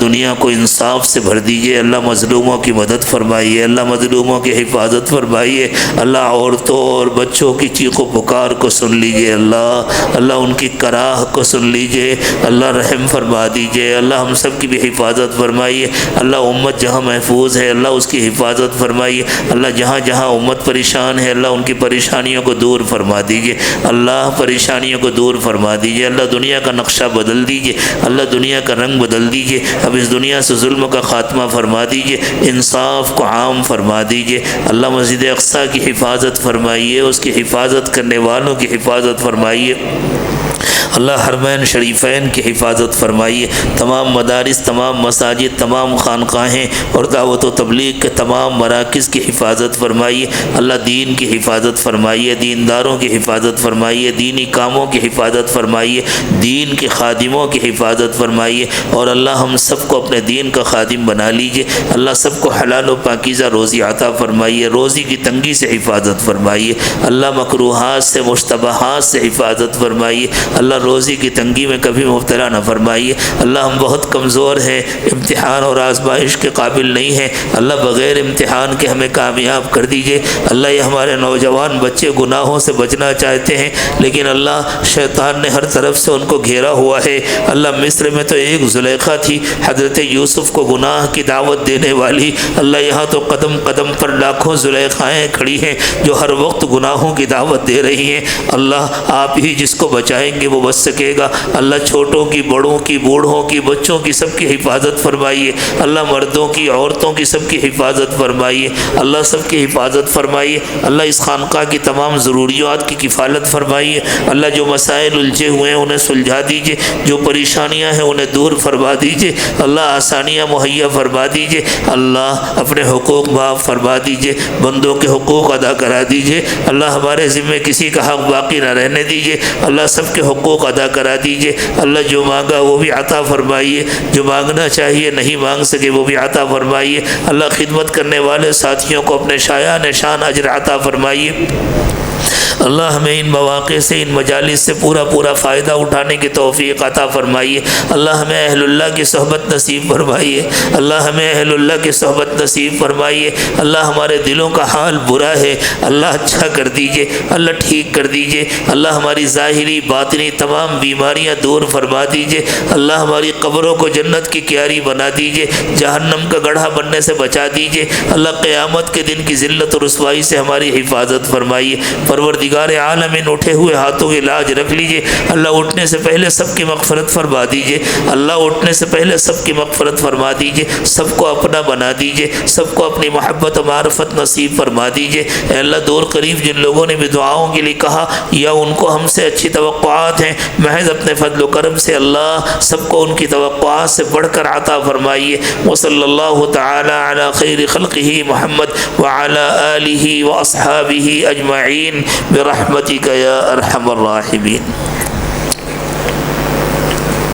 دنیا کو انصاف سے بھر دیجئے اللہ، مظلوموں کی مدد فرمائیے اللہ، مظلوموں کی حفاظت فرمائیے اللہ، عورتوں اور بچوں کی چیخ و پکار کو سن لیجئے اللہ، ان کی کراہ کو سن لیجئے اللہ، رحم فرما دیجئے اللہ، ہم سب کی بھی حفاظت فرمائیے اللہ، امت جہاں محفوظ ہے اللہ اس کی حفاظت فرمائیے اللہ، جہاں جہاں امت پریشان ہے اللہ ان کی پریشانیوں کو دور فرما دیجئے اللہ، پریشانیوں کو دور فرما دیجئے اللہ، دنیا کا نقشہ بدل دیجئے اللہ، دنیا کا رنگ بدل دیجئے، اب اس دنیا سے ظلم کا خاتمہ فرما دیجئے، انصاف کو عام فرما دیجئے اللہ، مسجد اقصیٰ کی حفاظت فرمائیے، اس کی حفاظت کرنے والوں کی حفاظت فرمائیے اللہ، حرمین شریفین کی حفاظت فرمائیے، تمام مدارس، تمام مساجد، تمام خانقاہیں اور دعوت و تبلیغ کے تمام مراکز کی حفاظت فرمائیے اللہ، دین کی حفاظت فرمائیے، دینداروں کی حفاظت فرمائیے، دینی کاموں کی حفاظت فرمائیے، دین کے خادموں کی حفاظت فرمائیے اور اللہ ہم سب کو اپنے دین کا خادم بنا لیجئے اللہ، سب کو حلال و پاکیزہ روزی عطا فرمائیے، روزی کی تنگی سے حفاظت فرمائیے اللہ، مکروہات سے، مشتبہات سے حفاظت فرمائیے اللہ، روزی کی تنگی میں کبھی مبتلا نہ فرمائیے اللہ، ہم بہت کمزور ہیں، امتحان اور آزمائش کے قابل نہیں ہیں اللہ، بغیر امتحان کے ہمیں کامیاب کر دیجئے اللہ، یہ ہمارے نوجوان بچے گناہوں سے بچنا چاہتے ہیں لیکن اللہ شیطان نے ہر طرف سے ان کو گھیرا ہوا ہے اللہ، مصر میں تو ایک زلیخا تھی حضرت یوسف کو گناہ کی دعوت دینے والی اللہ، یہاں تو قدم قدم پر لاکھوں زلیخائیں کھڑی ہیں جو ہر وقت گناہوں کی دعوت دے رہی ہیں اللہ، آپ ہی جس کو بچائیں گے وہ بچ سکے گا اللہ، چھوٹوں کی، بڑوں کی، بوڑھوں کی، بچوں کی، سب کی حفاظت فرمائیے اللہ، مردوں کی، عورتوں کی، سب کی حفاظت فرمائیے اللہ، سب کی حفاظت فرمائیے اللہ، اس خانقاہ کی تمام ضروریات کی کفالت فرمائیے اللہ، جو مسائل الجھے ہوئے ہیں انہیں سلجھا دیجئے، جو پریشانیاں ہیں انہیں دور فرما دیجئے اللہ، آسانیاں مہیا فرما دیجئے اللہ، اپنے حقوق معاف فرما دیجئے، بندوں کے حقوق ادا کرا دیجئے اللہ، ہمارے ذمے کسی کا حق باقی نہ رہنے دیجئے اللہ، سب کے حقوق ادا کرا دیجئے اللہ، جو مانگا وہ بھی عطا فرمائیے، جو مانگنا چاہیے نہیں مانگ سکے وہ بھی عطا فرمائیے اللہ، خدمت کرنے والے ساتھیوں کو اپنے شایان شان اجر عطا فرمائیے اللہ، ہمیں ان مواقع سے، ان مجالس سے پورا فائدہ اٹھانے کی توفیق عطا فرمائیے اللہ، ہمیں اہل اللہ کی صحبت نصیب فرمائیے اللہ، ہمیں اہل اللہ کی صحبت نصیب فرمائیے اللہ، ہمارے دلوں کا حال برا ہے اللہ، اچھا کر دیجئے اللہ، ٹھیک کر دیجئے اللہ، ہماری ظاہری باطنی تمام بیماریاں دور فرما دیجئے اللہ، ہماری قبروں کو جنت کی کیاری بنا دیجئے، جہنم کا گڑھا بننے سے بچا دیجئے اللہ، قیامت کے دن کی ذلت و رسوائی سے ہماری حفاظت فرمائیے پروردگار عالم، ان اٹھے ہوئے ہاتھوں کی لاج رکھ لیجئے اللہ، اٹھنے سے پہلے سب کی مغفرت فرما دیجئے اللہ، اٹھنے سے پہلے سب کی مغفرت فرما دیجئے، سب کو اپنا بنا دیجئے، سب کو اپنی محبت و معرفت نصیب فرما دیجئے اے اللہ، دور قریب جن لوگوں نے بھی دعاؤں کے لیے کہا یا ان کو ہم سے اچھی توقعات ہیں، محض اپنے فضل و کرم سے اللہ سب کو ان کی توقعات سے بڑھ کر عطا فرمائیے وصلی اللہ تعالی علی خیر خلقہ محمد وعلی آلہ واصحابہ اجمعین برحمتک یا ارحم الراحمین۔